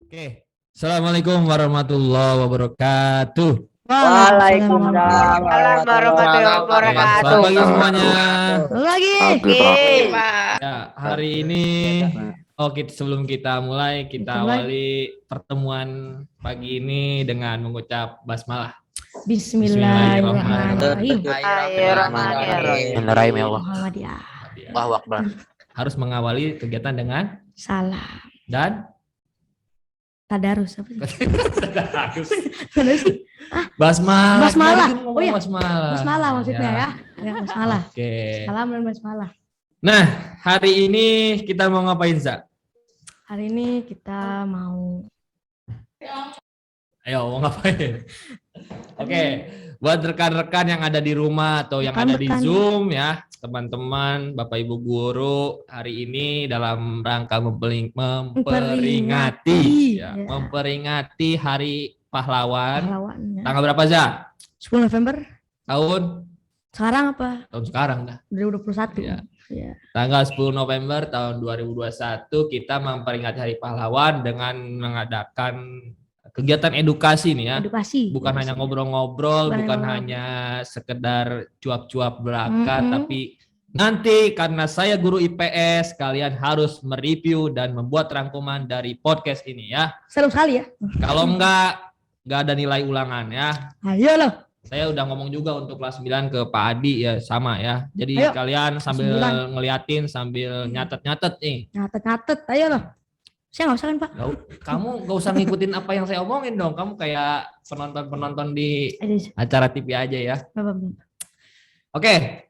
Oke. Assalamualaikum warahmatullahi wabarakatuh. Waalaikumsalam warahmatullahi wabarakatuh. Selamat pagi semuanya. Lagi. Oke, Pak. Ya, hari ini sebelum kita mulai, kita awali pertemuan pagi ini dengan mengucap basmalah. Bismillahirrahmanirrahim. Bismillahirrahmanirrahim. Muhammadiyah. Allahu Akbar. Harus mengawali kegiatan dengan Salam. dan Tadarus apa sih? harus Mana sih? basmalah. Basmalah. Tadi ngomong Oh iya. basmalah. Basmalah maksudnya ya. Ya, basmalah. Oke. Salam dan basmalah. Nah, hari ini kita mau ngapain, Za? Hari ini kita mau Ayo, mau ngapain? Oke, buat rekan-rekan yang ada di rumah atau yang ada di Zoom ya, teman-teman, Bapak Ibu guru, hari ini dalam rangka memperingati Hari Pahlawan. pahlawan. Ya. Tanggal berapa, Za? 10 November. Tahun Sekarang apa? sekarang dah. 2021. Ya. Ya. Tanggal 10 November tahun 2021 kita memperingati Hari Pahlawan dengan mengadakan kegiatan edukasi nih ya. Edukasi. Bukan hanya ngobrol-ngobrol, bukan hanya sekedar cuap-cuap belaka, tapi nanti karena saya guru IPS, kalian harus mereview dan membuat rangkuman dari podcast ini ya. Seru sekali ya. Kalau enggak ada nilai ulangan ya. Ayo loh. Saya udah ngomong juga untuk kelas 9 ke Pak Adi ya, sama ya. Jadi kalian sambil ngeliatin, sambil nyatet-nyatet nih. Nyatet-nyatet, ayo loh. Saya nggak usah kan Pak? Kamu nggak usah ngikutin apa yang saya omongin dong. Kamu kayak penonton di acara TV aja ya. Oke,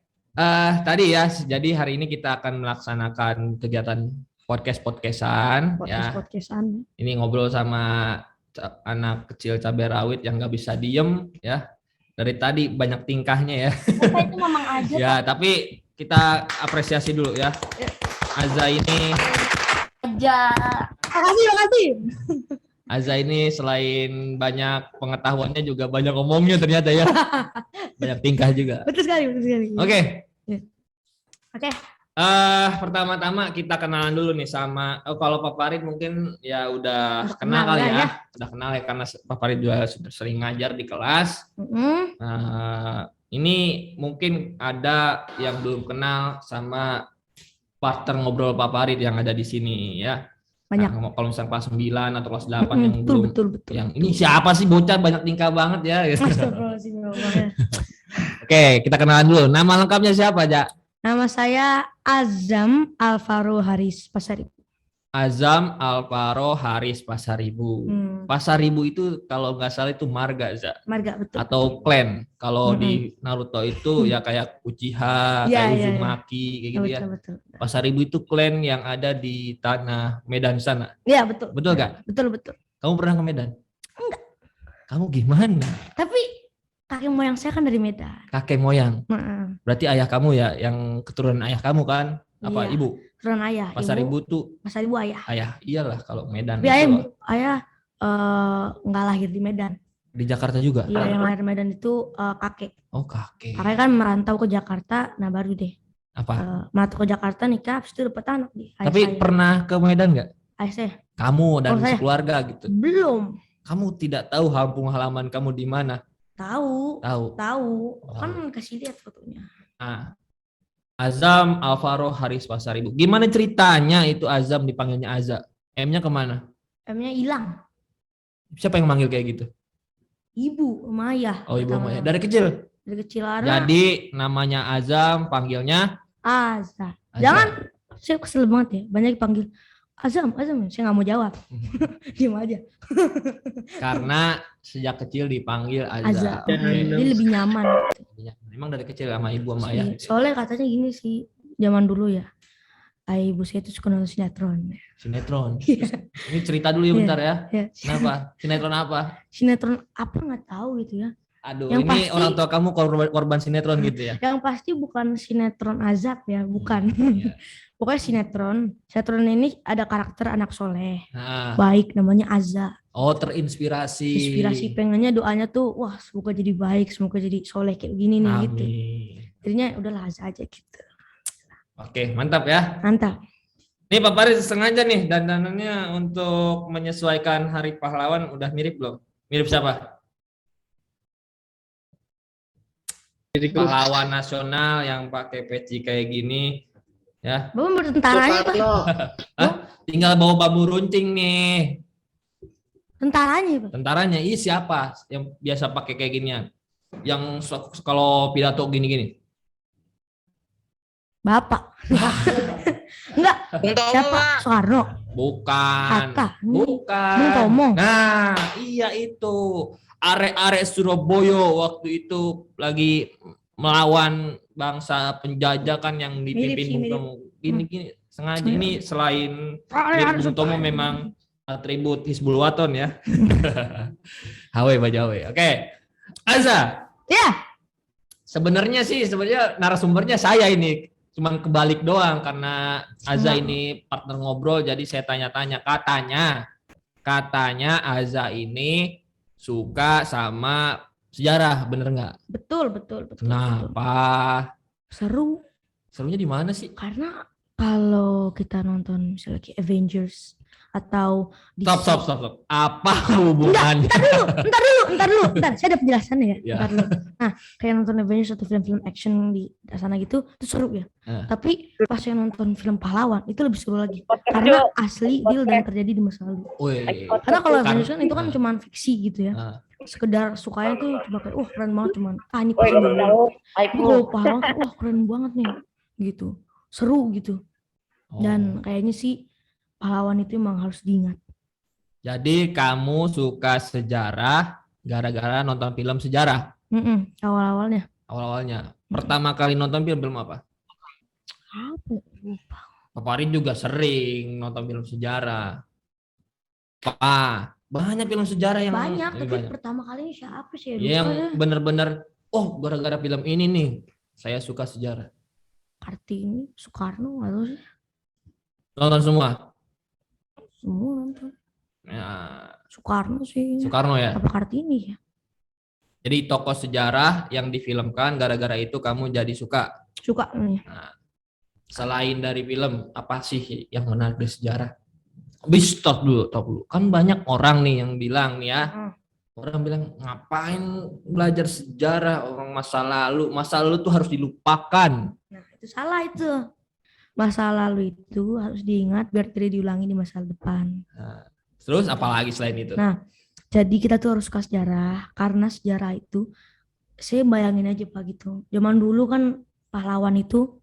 tadi ya. Jadi hari ini kita akan melaksanakan kegiatan podcastan ya. Ini ngobrol sama anak kecil cabai rawit yang nggak bisa diem ya. Dari tadi banyak tingkahnya ya. Itu memang aja. Ya, tapi kita apresiasi dulu ya. Aza ini. Makasih. Aza ini selain banyak pengetahuannya juga banyak ngomongnya ternyata ya. Banyak tingkah juga. Betul sekali. Oke. Oke. Pertama-tama kita kenalan dulu nih sama kalau Pak Farid mungkin ya udah kenal kali ya. Udah kenal ya karena Pak Farid juga sudah sering ngajar di kelas. Ini mungkin ada yang belum kenal sama partner ngobrol Pak Farid yang ada di sini ya. Banyak. Nah, kalau misalnya kelas 9 atau kelas 8 yang belum. Betul. Yang ini siapa sih bocah banyak tingkah banget ya. Oke, kita kenalan dulu. Nama lengkapnya siapa, Ja? Nama saya Azam Alvaro Haris Pasaribu. Azam Alvaro Haris Pasaribu. Pasaribu itu kalau nggak salah itu marga, Za. Marga, betul. Atau clan. Kalau di Naruto itu ya kayak Uchiha, kayak Uzumaki, kayak gitu ya. Betul. Pasaribu itu clan yang ada di tanah Medan sana. Iya, betul. Betul nggak? Betul. Kamu pernah ke Medan? Enggak. Kamu gimana? Tapi kakek moyang saya kan dari Medan. Kakek moyang. Berarti ayah kamu ya, yang keturunan ayah kamu kan? Apa ibu? Keturunan ayah. Pasaribu tuh. Pasaribu ayah. Ayah, iyalah kalau Medan. Tapi ayah nggak lahir di Medan. Di Jakarta juga? Iya, yang lahir di Medan itu kakek. Oh, kakek. Kakek kan merantau ke Jakarta, nah baru deh. Apa? Merantau ke Jakarta nikah, habis itu dapat anak di ayah. Tapi saya pernah ke Medan nggak? Ayah saya. Kamu dan sekeluarga gitu? Belum. Kamu tidak tahu kampung halaman kamu di mana? Tahu. Oh. Kan kasih lihat fotonya. Nah, Azam Alvaro Haris Pasaribu. Gimana ceritanya itu Azam dipanggilnya Aza? M-nya kemana? M-nya hilang. Siapa yang manggil kayak gitu? Ibu, sama ayah. Oh, ibu sama ayah. Dari kecil? Dari kecil. Jadi namanya Azam, panggilnya? Azam. Jangan, saya kesel banget ya. Banyak dipanggil Azam. Saya nggak mau jawab. Diam aja. Karena sejak kecil dipanggil Azam. Jadi lebih nyaman. Memang dari kecil sama ibu sama ayah. Soalnya katanya gini sih, zaman dulu ya. Ayah ibu saya itu suka nonton sinetron. Sinetron? Ini cerita dulu ya bentar ya. Kenapa? Sinetron apa? Sinetron apa nggak tahu gitu ya. Aduh, yang ini pasti, orang tua kamu korban sinetron gitu ya? Yang pasti bukan sinetron azab ya, bukan. Pokoknya sinetron ini ada karakter anak soleh, baik namanya Aza. Oh, terinspirasi. Inspirasi pengennya doanya tuh, wah semoga jadi baik, semoga jadi soleh kayak gini nih. Amin. Gitu. Jadinya udahlah Aza aja gitu. Oke, mantap ya. Mantap. Nih Pak Farid sengaja nih dandanannya untuk menyesuaikan Hari Pahlawan udah mirip belum? Mirip siapa? Pahlawan nasional yang pakai peci kayak gini ya. Bapak bertentaranya Pak. Hah? Tinggal bawa bambu runcing nih. Tentaranya Pak. Tentaranya siapa yang biasa pakai kayak ginian? Yang kalau pidato gini-gini. Bapak. Enggak. Siapa? Soekarno. Bukan. Hatta. Bukan. Bung Tomo. Nah, iya itu. Arek-arek Surabaya waktu itu lagi melawan bangsa penjajah kan yang dipimpin Bung Tomo. Gini-gini sengaja ini selain Bung Tomo memang atribut Hizbul Waton ya. Hawe bajawe. Oke. Aza. Ya. Sebenarnya narasumbernya saya ini. Cuman kebalik doang karena Aza ini partner ngobrol jadi saya tanya-tanya. Katanya Aza ini suka sama sejarah, bener nggak? Betul. Kenapa? Seru. Serunya di mana sih? Karena kalau kita nonton misalnya kayak Avengers atau Stop. Apa hubungannya? Entar dulu. Saya ada penjelasannya ya. Ya. Entar dulu. Nah, kayak nonton Avengers atau film-film action di sana gitu, itu seru ya. Tapi pas saya nonton film pahlawan, itu lebih seru lagi. Karena asli real dan terjadi di masa lalu. Karena kalau Avengers kan itu kan cuma fiksi gitu ya. Sekedar sukanya tuh cuma kayak, wah keren banget cuman. Ini pas kalau pahlawan tuh, wah keren banget nih. Gitu. Seru gitu. Dan kayaknya sih pahlawan itu emang harus diingat. Jadi kamu suka sejarah gara-gara nonton film sejarah? Awal-awalnya. Pertama kali nonton film apa? Apa? Lupa. Pak Farid juga sering nonton film sejarah. Banyak film sejarah yang tapi pertama kali siapa sih? Yang bener-bener, gara-gara film ini nih, saya suka sejarah. Kartini, Soekarno, atau sih? Nonton semua? Semua nonton. Ya. Soekarno sih. Soekarno ya? Apa Kartini ya? Jadi tokoh sejarah yang difilmkan, gara-gara itu kamu jadi suka? Suka. Nah, selain dari film, apa sih yang menarik dari sejarah? Stop dulu. Kan banyak orang nih yang bilang nih ya. Orang bilang, ngapain belajar sejarah orang masa lalu tuh harus dilupakan. Nah, itu salah itu. Masa lalu itu harus diingat biar tidak diulangi di masa depan. Nah, terus apalagi selain itu? Nah, jadi kita tuh harus suka sejarah karena sejarah itu saya bayangin aja Pak gitu. Zaman dulu kan pahlawan itu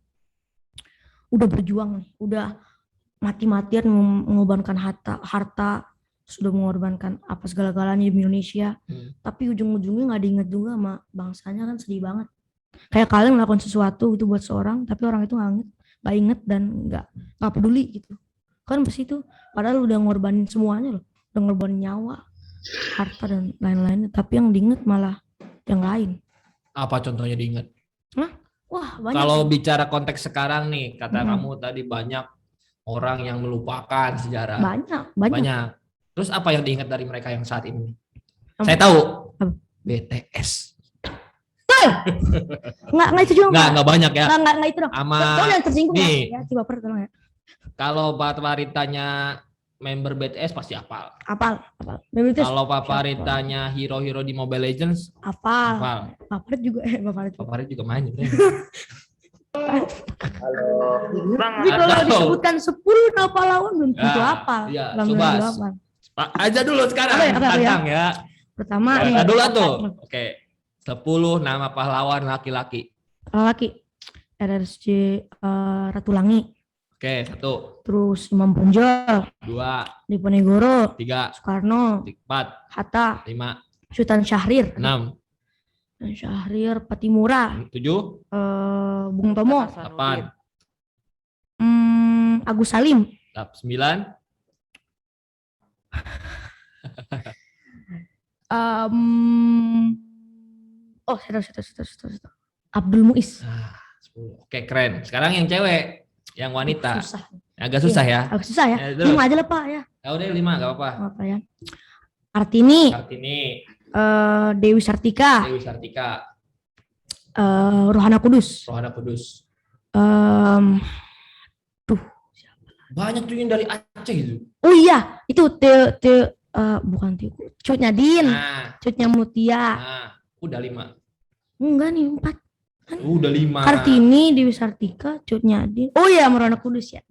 udah berjuang nih, udah mati-matian mengorbankan harta, sudah mengorbankan apa segala-galanya di Indonesia. Tapi ujung-ujungnya nggak diingat juga sama bangsanya, kan sedih banget. Kayak kalian melakukan sesuatu itu buat seorang, tapi orang itu nggak inget dan nggak peduli gitu. Kan pas itu padahal udah ngorbanin semuanya loh, udah ngorbanin nyawa, harta dan lain-lain, tapi yang diinget malah yang lain. Apa contohnya diinget? Wah, banyak. Kalau bicara konteks sekarang nih, kata kamu tadi banyak orang yang melupakan sejarah. Banyak. Terus apa yang diingat dari mereka yang saat ini? Saya tahu. BTS. Nggak itu juga. Nggak banyak ya. Nggak itu dong. Tolong yang tersinggung nih, ya. Coba tolong ya. Kalau Pak Farid tanya member BTS pasti hafal. Kalau Pak Farid tanya hero-hero di Mobile Legends, hafal. Pak Farid juga main. Halo. Tapi kalau disebutkan 10 nama pahlawan belum tentu hafal. Iya, Pak aja dulu sekarang. Tantang ya. Pertama nih. Dulu tuh. Oke. 10 nama pahlawan laki-laki. RRC Ratu Langi. Oke, 1. Terus Imam Bonjol. 2. Diponegoro. 3. Soekarno. 4. Hatta. 5. Sultan Syahrir. 6. Syahrir Patimura. 7. Bung Tomo. 8. Agus Salim. 9. Saya Abdul Muiz. 10. Oke, keren. Sekarang yang cewek, yang wanita. Susah. Agak susah ya. Agak susah ya. 5 aja lah Pak ya. Ya udah 5 enggak apa-apa. Apa ya? Kartini. Dewi Sartika. Rohana Kudus. Siapa lagi? Banyak tuh yang dari Aceh gitu. Oh iya, itu bukan Cut Nyadin, Cutnya Mutia. Nah, udah 5. Enggak nih 4. Udah 5. Kartini, Dewi Sartika, Cut Nyadin. Oh iya, Merona Kudus ya.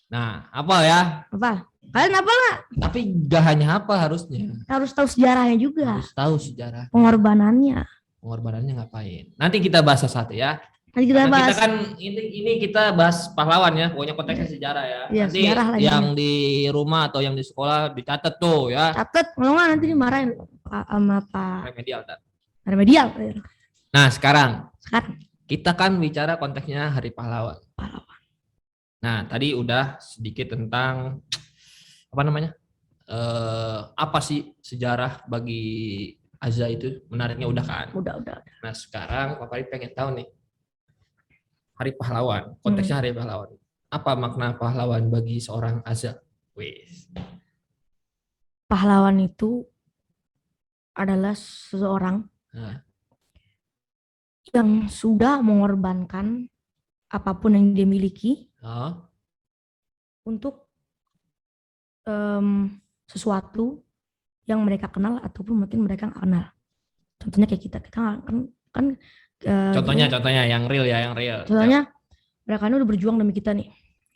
Nah, apa ya? Apa? Kalian apa nggak? Tapi gak hanya apa harusnya. Harus tahu sejarahnya juga. Harus tahu sejarah. Pengorbanannya. Pengorbanannya ngapain? Nanti kita bahas satu ya. Nanti kita bahas. Kita kan ini kita bahas pahlawan ya. Pokoknya konteksnya sejarah ya. Iya, Nanti sejarah lagi. yang di rumah atau yang di sekolah dicatat tuh ya. Catat, kalau nggak nanti dimarahin sama Pak Remedial. Remedial. Nah, sekarang kita kan bicara konteksnya Hari Pahlawan. Nah, tadi udah sedikit tentang apa namanya? Apa sih sejarah bagi Azza itu? Menariknya udah kan? Udah. Nah, sekarang Pak Farid pengen tahu nih. Hari Pahlawan, konteksnya Hari Pahlawan. Apa makna pahlawan bagi seorang Azza? Wis. Pahlawan itu adalah seseorang yang sudah mengorbankan apapun yang dia miliki untuk sesuatu yang mereka kenal ataupun mungkin mereka nggak kenal. Contohnya kayak kita kan contohnya yang real ya, yang real. Contohnya mereka ini udah berjuang demi kita nih,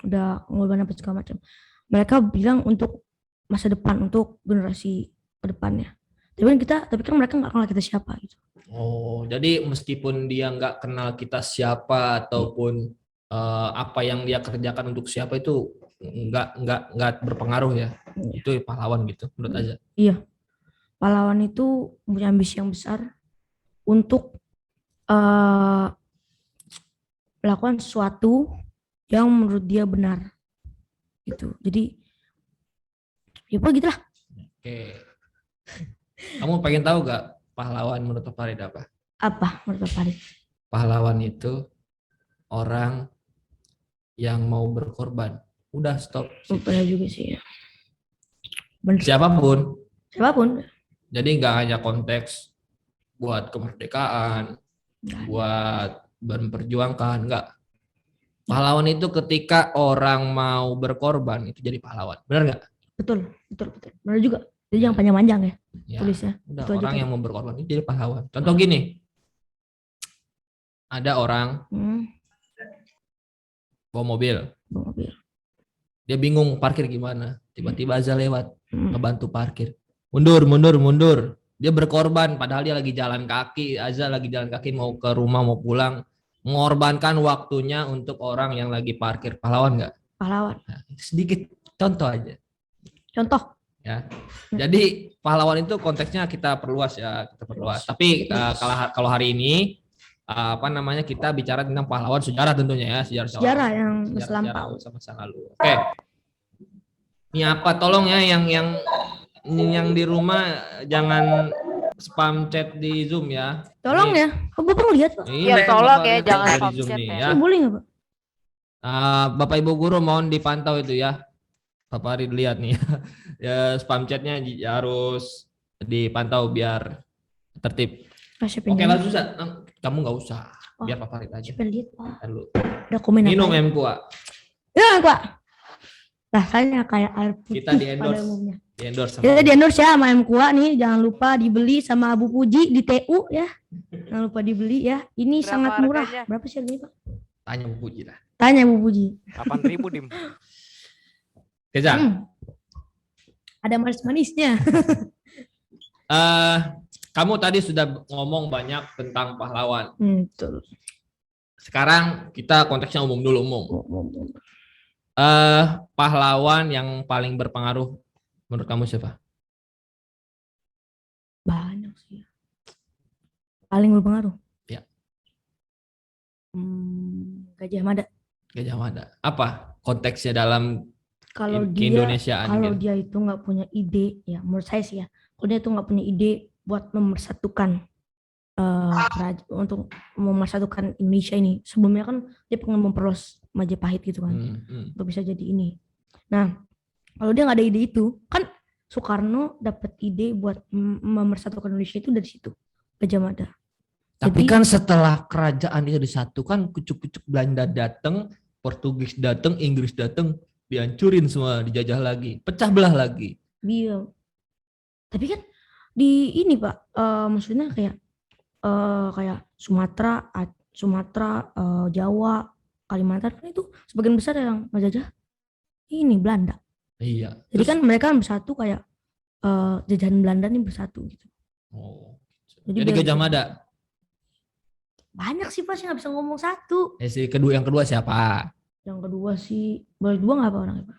udah mengorbankan apa segala macam. Mereka bilang untuk masa depan, untuk generasi ke depannya. Tapi kan mereka nggak kenal kita siapa gitu. Oh, jadi meskipun dia nggak kenal kita siapa ataupun apa yang dia kerjakan untuk siapa itu nggak berpengaruh ya. Itu pahlawan gitu menurut Azza. Iya. Pahlawan itu punya ambisi yang besar untuk melakukan sesuatu yang menurut dia benar. Gitu. Jadi ya begitulah. Oke. Kamu pengen tahu gak pahlawan menurut Pak Farid apa? Apa menurut Pak Farid? Pahlawan itu orang yang mau berkorban. Udah stop. Benar juga sih ya. Bener. Siapapun. Jadi nggak hanya konteks buat kemerdekaan, buat memperjuangkan, enggak. Pahlawan itu ketika orang mau berkorban itu jadi pahlawan. Benar nggak? Betul. Benar juga. Jadi yang panjang-panjang ya tulisnya. Udah orang yang mau berkorban itu jadi pahlawan. Contoh gini, ada orang bawa mobil. Dia bingung parkir gimana. Tiba-tiba Azza lewat, ngebantu parkir. Mundur. Dia berkorban, padahal dia lagi jalan kaki. Azza lagi jalan kaki mau ke rumah, mau pulang. Mengorbankan waktunya untuk orang yang lagi parkir. Pahlawan nggak? Pahlawan. Nah, sedikit contoh aja. Contoh. Ya, jadi pahlawan itu konteksnya kita perluas ya, Tapi kalau hari ini kita bicara tentang pahlawan sejarah tentunya ya, sejarah yang masa lalu. Oke. Ini apa? Tolong ya yang di rumah jangan spam chat di Zoom ya. Tolong ya. Bapak lihat Pak. Iya, tolong ya jangan spam chat ya. Boleh nggak Pak? Bapak Ibu guru mohon dipantau itu ya. Bapak Farid lihat nih ya, spam chatnya harus dipantau biar tertib. Oke, langsung Zat. Kamu nggak usah, biar Pak Farid aja. Lihat Pak. Udah komen minum M-Kuah. Ya Pak. Rasanya kayak air putih. Kita di endorse. Kita di endorse ya sama M-Kuah nih. Jangan lupa dibeli sama Bu Puji di TU ya. Jangan lupa dibeli ya. Ini berapa sangat murah. Harganya? Berapa sih harganya Pak? Tanya Bu Puji lah. Tanya Bu Puji. 8.000 Dim. Keza. Ada manis-manisnya. Kamu tadi sudah ngomong banyak tentang pahlawan. Betul. Sekarang kita konteksnya umum dulu. Pahlawan yang paling berpengaruh menurut kamu siapa? Banyak sih. Paling berpengaruh? Ya. Gajah Mada. Apa konteksnya dalam kalau dia itu nggak punya ide ya, menurut saya sih ya, kalau dia itu nggak punya ide buat memersatukan untuk memersatukan Indonesia ini. Sebelumnya kan dia pengen memperluas Majapahit gitu kan, untuk bisa jadi ini. Nah, kalau dia nggak ada ide itu, kan Soekarno dapat ide buat memersatukan Indonesia itu dari situ, Gajah Mada. Tapi kan setelah kerajaan itu disatukan, kucuk-kucuk Belanda datang, Portugis datang, Inggris datang, dihancurin semua, dijajah lagi, pecah belah lagi. Iya. Tapi kan di ini Pak, maksudnya kayak Sumatera, Jawa, Kalimantan kan itu sebagian besar yang ngejajah ini Belanda. Iya. Jadi kan mereka bersatu kayak jajahan Belanda nih bersatu gitu. Oh. Jadi Jadi Gajah Mada. Banyak sih Pak, saya nggak bisa ngomong satu. Yang kedua siapa? Yang kedua sih, boleh dua nggak Pak orangnya Pak?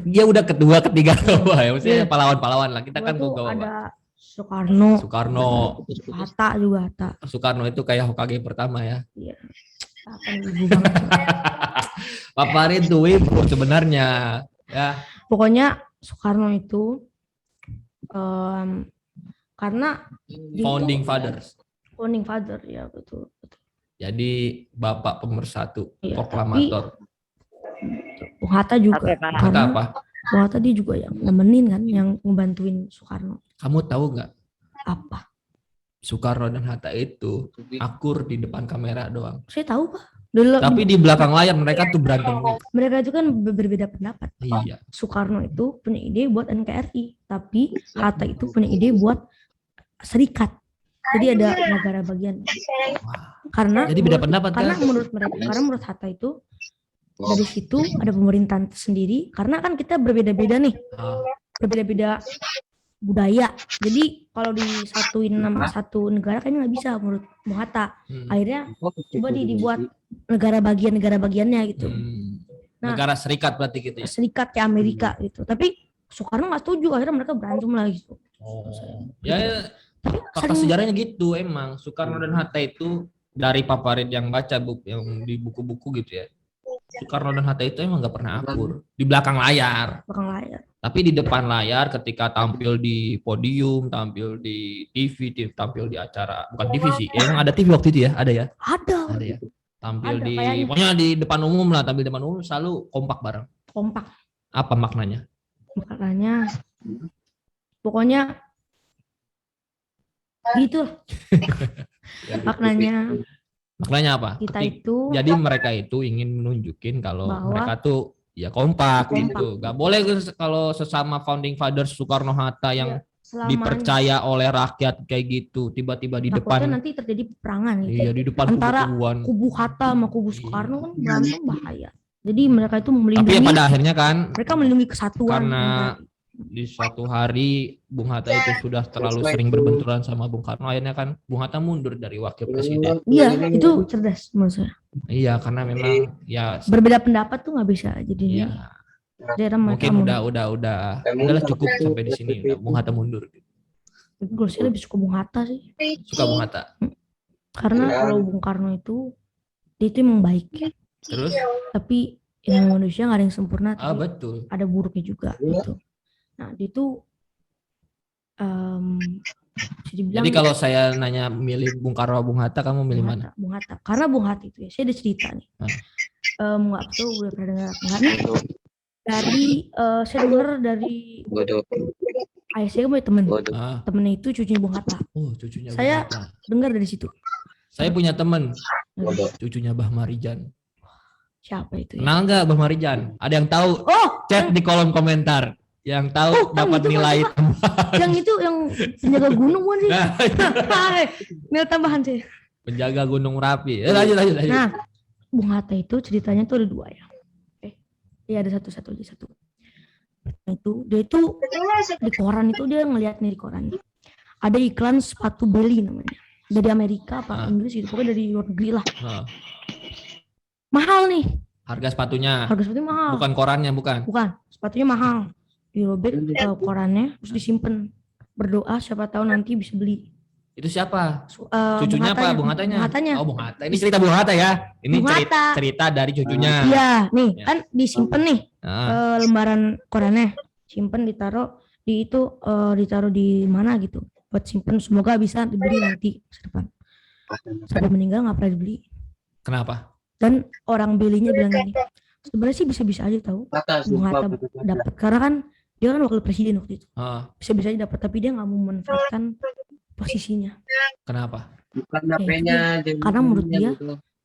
Dia udah kedua, ketiga ya. Maksudnya pahlawan-pahlawan lah. Kita kan tuh bawa. ada Soekarno. Hatta juga Hatta. Soekarno itu kayak Hokage pertama ya. Iya. Apa ibu banget. Pak Farid tuh ibu sebenarnya ya. Pokoknya Soekarno itu karena Founding fathers. Founding father ya betul. Jadi bapak pemersatu, Iya, proklamator. Bung Hatta juga. Karena apa? Bung Hatta dia juga yang nemenin kan, yang ngebantuin Soekarno. Kamu tahu nggak? Apa? Soekarno dan Hatta itu akur di depan kamera doang. Saya tahu Pak. Tapi di belakang layar mereka tuh berantem. Mereka itu kan berbeda pendapat. Iya. Soekarno itu punya ide buat NKRI, tapi Hatta itu punya ide buat serikat. Jadi ada negara bagian. Karena jadi beda pendapat karena kan? menurut mereka, karena menurut Hatta itu dari situ ada pemerintahan sendiri. Karena kan kita berbeda-beda nih, berbeda-beda budaya. Jadi kalau disatuin nama satu negara kayaknya nggak bisa menurut Bung Hatta. Akhirnya coba dibuat negara bagiannya gitu. Nah, negara serikat berarti gitu ya? Serikat kayak Amerika gitu. Tapi Soekarno nggak setuju, akhirnya mereka berantem lah gitu. Ya, fakta sejarahnya gitu emang. Soekarno dan Hatta itu dari Pak Farid yang baca yang di buku-buku gitu ya. Soekarno dan Hatta itu emang nggak pernah akur di belakang layar. Tapi di depan layar ketika tampil di podium, tampil di TV, tampil di acara, bukan TV sih, emang ada TV waktu itu ya? Ada ya? Ada ya. Tampil di, pokoknya di depan umum lah, tampil di depan umum selalu kompak bareng. Kompak. Apa maknanya? Maknanya, pokoknya gitu. Maknanya apa? Jadi mereka itu ingin menunjukin kalau mereka tuh ya kompak. Gitu. Gak boleh kalau sesama founding fathers Soekarno Hatta yang dipercaya oleh rakyat kayak gitu tiba-tiba di depan nanti terjadi peperangan gitu. Iya, di depan antara kubu Hatta sama kubu Soekarno kan berantem bahaya. Jadi mereka itu melindungi. Tapi ya pada akhirnya kan mereka melindungi kesatuan. Karena di suatu hari Bung Hatta itu sudah terlalu sering berbenturan sama Bung Karno, akhirnya kan Bung Hatta mundur dari wakil presiden. Iya, itu cerdas menurut saya. Iya, karena memang ya berbeda pendapat tuh nggak bisa jadi. Iya. Mungkin udahlah cukup sampai di sini. Bung Hatta mundur. Tapi gue sih lebih suka Bung Hatta sih. Suka Bung Hatta. Karena kalau Bung Karno itu dia itu emang baik. Terus? Tapi yang manusia nggak ada yang sempurna. Betul. Ada buruknya juga gitu. Nah, itu jadi kalau saya nanya milih Bung Karno Bung Hatta, kamu milih mana? Bung Hatta. Karena Bung Hatta itu ya, saya ada cerita nih. Nggak tahu udah pernah dengar nggak nih? Saya dengar dari ayah saya punya temen. Temennya itu cucunya Bung Hatta. Oh, cucunya Bung saya Hatta. Dengar dari situ. Saya punya temen, cucunya Bah Marijan. Siapa itu? Kenal nggak Bah Marijan? Ada yang tahu? Chat di kolom komentar. Yang tahu dapat nilai tambahan. Yang itu yang penjaga gunung kan sih? Nilai tambahan sih. Penjaga gunung Merapi. Lanjut. Nah, Bung Hatta itu ceritanya tuh ada dua ya. Iya ada satu. Itu dia itu di koran itu dia ngeliat nih di koran. Ada iklan sepatu Beli namanya. Dari Amerika apa Inggris gitu. Pokoknya dari luar negeri lah. Mahal nih. Harga sepatunya mahal. Bukan korannya, bukan. Sepatunya mahal. Dirobek korannya terus disimpan. Berdoa siapa tahu nanti bisa beli. Itu siapa? Cucunya apa? Bung Hattanya? Oh, Bung Hatta. Ini cerita Bung Hatta ya. Ini cerita dari cucunya. Iya, nih kan disimpan nih lembaran korannya. Simpen ditaruh di mana gitu. Buat simpen semoga bisa dibeli nanti masa depan. Sampai meninggal nggak pernah dibeli. Kenapa? Dan orang belinya bilang gini, sebenarnya sih bisa-bisa aja tahu Bung Hatta dapat karena kan dia kan wakil presiden waktu itu. Bisa-bisa aja dapat tapi dia nggak mau memanfaatkan posisinya. Kenapa? Karena menurut dia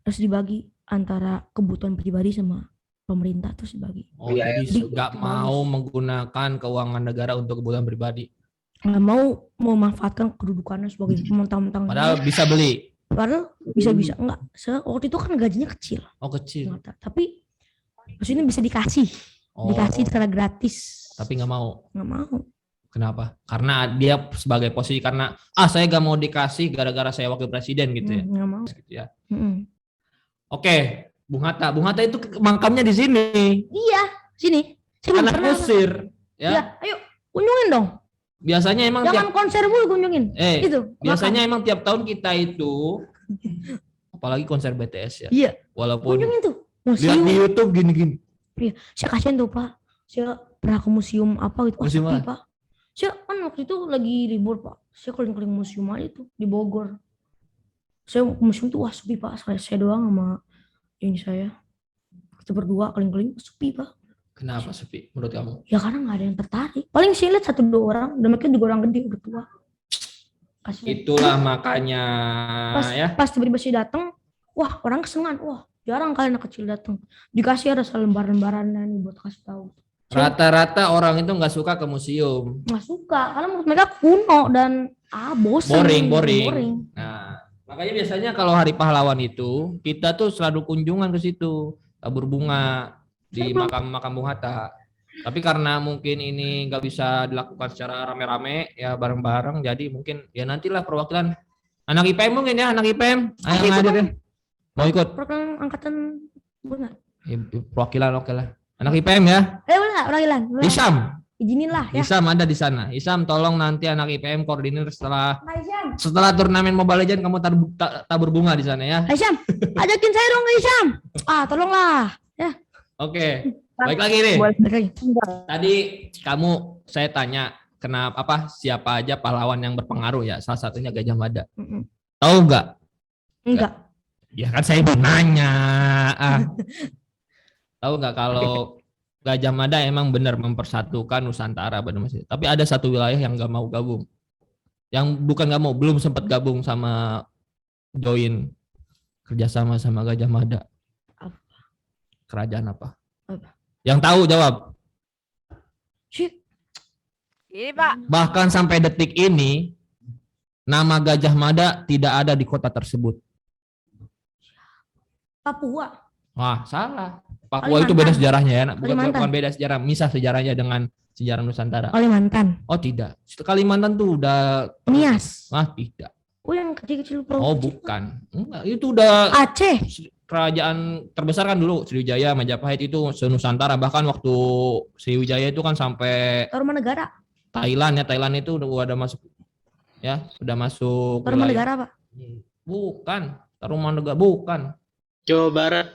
harus dibagi antara kebutuhan pribadi sama pemerintah tuh dibagi. Oh, jadi nggak mau menggunakan keuangan negara untuk kebutuhan pribadi. Nggak mau memanfaatkan kedudukannya sebagai mentang-mentang. Padahal bisa beli. Padahal bisa enggak. Waktu itu kan gajinya kecil. Oh, kecil. Tapi maksudnya bisa dikasih. Dikasih secara gratis. Tapi nggak mau. Nggak mau. Kenapa? Karena dia sebagai posisi karena saya nggak mau dikasih gara-gara saya wakil presiden gitu ya. Nggak mau. Gitu ya. Oke, Bung Hatta. Bung Hatta itu makamnya di sini. Iya, sini. Anak kusir. Ya. Ayo, kunjungin dong. Biasanya emang jangan konser mulu kunjungin. Gitu. Biasanya emang tiap tahun kita itu apalagi konser BTS ya. Iya. Walaupun kunjungin tuh. Lihat di YouTube gini-gini. Iya, saya kasihan tuh Pak. Saya pernah ke museum apa gitu. Museum apa? Pak. Saya kan waktu itu lagi libur Pak. Saya keliling-keliling museum aja tuh di Bogor. Saya museum tuh sepi Pak. Saya doang sama ini saya. Kita berdua keliling-keliling sepi Pak. Kenapa sepi menurut kamu? Ya karena nggak ada yang tertarik. Paling saya lihat 1-2 orang, dan mereka juga orang gede udah tua. Itulah makanya pas tiba-tiba saya datang, wah orang kesengan, wah jarang kali anak kecil datang. Dikasih ada lembaran-lembarannya nih buat kasih tahu. Rata-rata orang itu nggak suka ke museum. Nggak suka, karena menurut mereka kuno dan bosan. Boring. Nah, makanya biasanya kalau hari pahlawan itu kita tuh selalu kunjungan ke situ, tabur bunga di makam Bung Hatta. Tapi karena mungkin ini nggak bisa dilakukan secara rame-rame ya bareng-bareng, jadi mungkin ya nantilah perwakilan anak IPM mungkin ya, anak IPM ayo ngadirin. Mau ikut? Perwakilan angkatan bunga. Perwakilan oke lah. Anak IPM ya. Perwakilan. Isam. Izinin lah ya. Isam ada di sana. Isam tolong nanti anak IPM koordinir setelah turnamen Mobile Legends kamu tabur bunga di sana ya. Isam, ajakin saya dong Isam. Tolonglah ya. Oke, baik lagi nih. Tadi saya tanya kenapa siapa aja pahlawan yang berpengaruh ya, salah satunya Gajah Mada. Tahu nggak? Enggak. Ya kan saya mau nanya. Tahu nggak kalau Gajah Mada emang benar mempersatukan Nusantara benar masih. Tapi ada satu wilayah yang nggak mau gabung. Yang bukan nggak mau, belum sempat gabung sama join kerjasama sama Gajah Mada. Kerajaan apa? Yang tahu jawab. Ini Pak. Bahkan sampai detik ini nama Gajah Mada tidak ada di kota tersebut. Papua. Wah, salah. Papua itu beda sejarahnya ya, bukan beda sejarah, misah sejarahnya dengan sejarah Nusantara. Kalimantan. Oh tidak, Kalimantan tuh udah. Nias. Tidak. Oh yang kecil-kecil. Oh bukan. Enggak, itu udah. Aceh. Kerajaan terbesar kan dulu Sriwijaya, Majapahit itu se-Nusantara, bahkan waktu Sriwijaya itu kan sampai Tarumanegara. Thailand ya, Thailand itu udah masuk ya, sudah masuk. Tarumanegara Pak? Bukan, Tarumanegara bukan. Jawa Barat.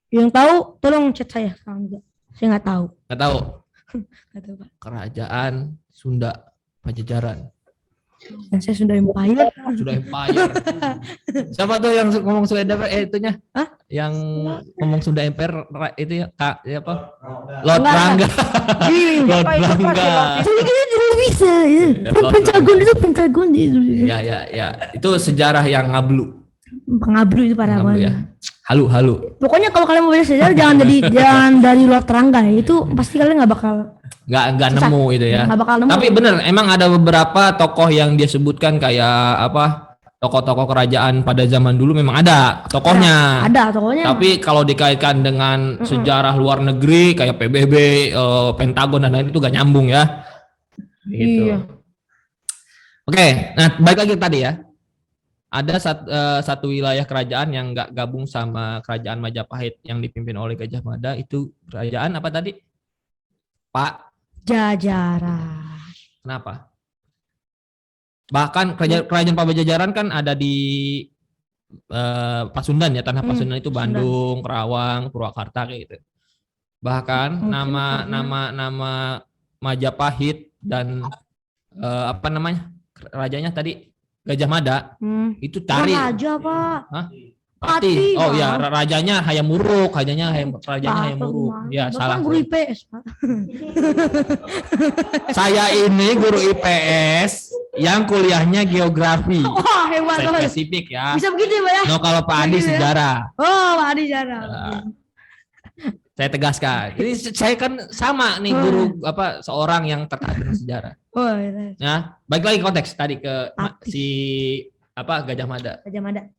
Yang tahu tolong chat saya sekarang juga. Saya nggak tahu. Nggak tahu. Nggak tahu Pak. Kerajaan Sunda Pajajaran. Dan saya sudah Empire. Sudah Empire. Siapa tuh yang ngomong Sunda Empire itunya? Hah? Yang ngomong Sunda Empire itu ya Kak, ya apa? Lord Rangga. Lord Rangga. Jadi kita bisa ya. Pentagon itu Pentagon itu. Ya. Itu sejarah yang ngablu. Pengablu itu para Ngablu ya. Halu. Pokoknya kalau kalian mau belajar sejarah jangan dari Lord Rangga ya. Itu pasti kalian nggak bakal nemu itu ya. Nggak bakal nemu. Tapi bener, emang ada beberapa tokoh yang dia sebutkan kayak apa? Tokoh-tokoh kerajaan pada zaman dulu memang ada tokohnya. Ada tokohnya. Tapi kalau dikaitkan dengan sejarah luar negeri kayak PBB, Pentagon dan lain itu gak nyambung ya. Gitu. Iya. Oke, nah balik lagi tadi ya. Ada satu wilayah kerajaan yang nggak gabung sama kerajaan Majapahit yang dipimpin oleh Gajah Mada, itu kerajaan apa tadi? Pak Jajaran. Kenapa? Bahkan kerajaan Pajajaran kan ada di Pasundan ya, tanah Pasundan itu Bandung, Kerawang, Purwakarta kayak gitu. Bahkan nama Majapahit dan apa namanya rajanya tadi Gajah Mada itu cari. Raja Pak. Hah? Pati. Oh ya, rajanya Hayam Wuruk, rajanya Hayam Wuruk. Ya, salah. Guru IPS, Pak. Saya ini guru IPS Yang kuliahnya geografi. Wah, hebat Saya banget. spesifik ya. Bisa begitu ya, Pak ya? No, kalau Pak Adi Begitu ya? sejarah. Oh, Pak Adi jarang. Saya tegaskan. Ini saya kan sama nih guru seorang yang tertarik dengan sejarah. Oh, iya. Ya, balik lagi konteks tadi ke Aktif. si Gajah Mada. Gajah Mada.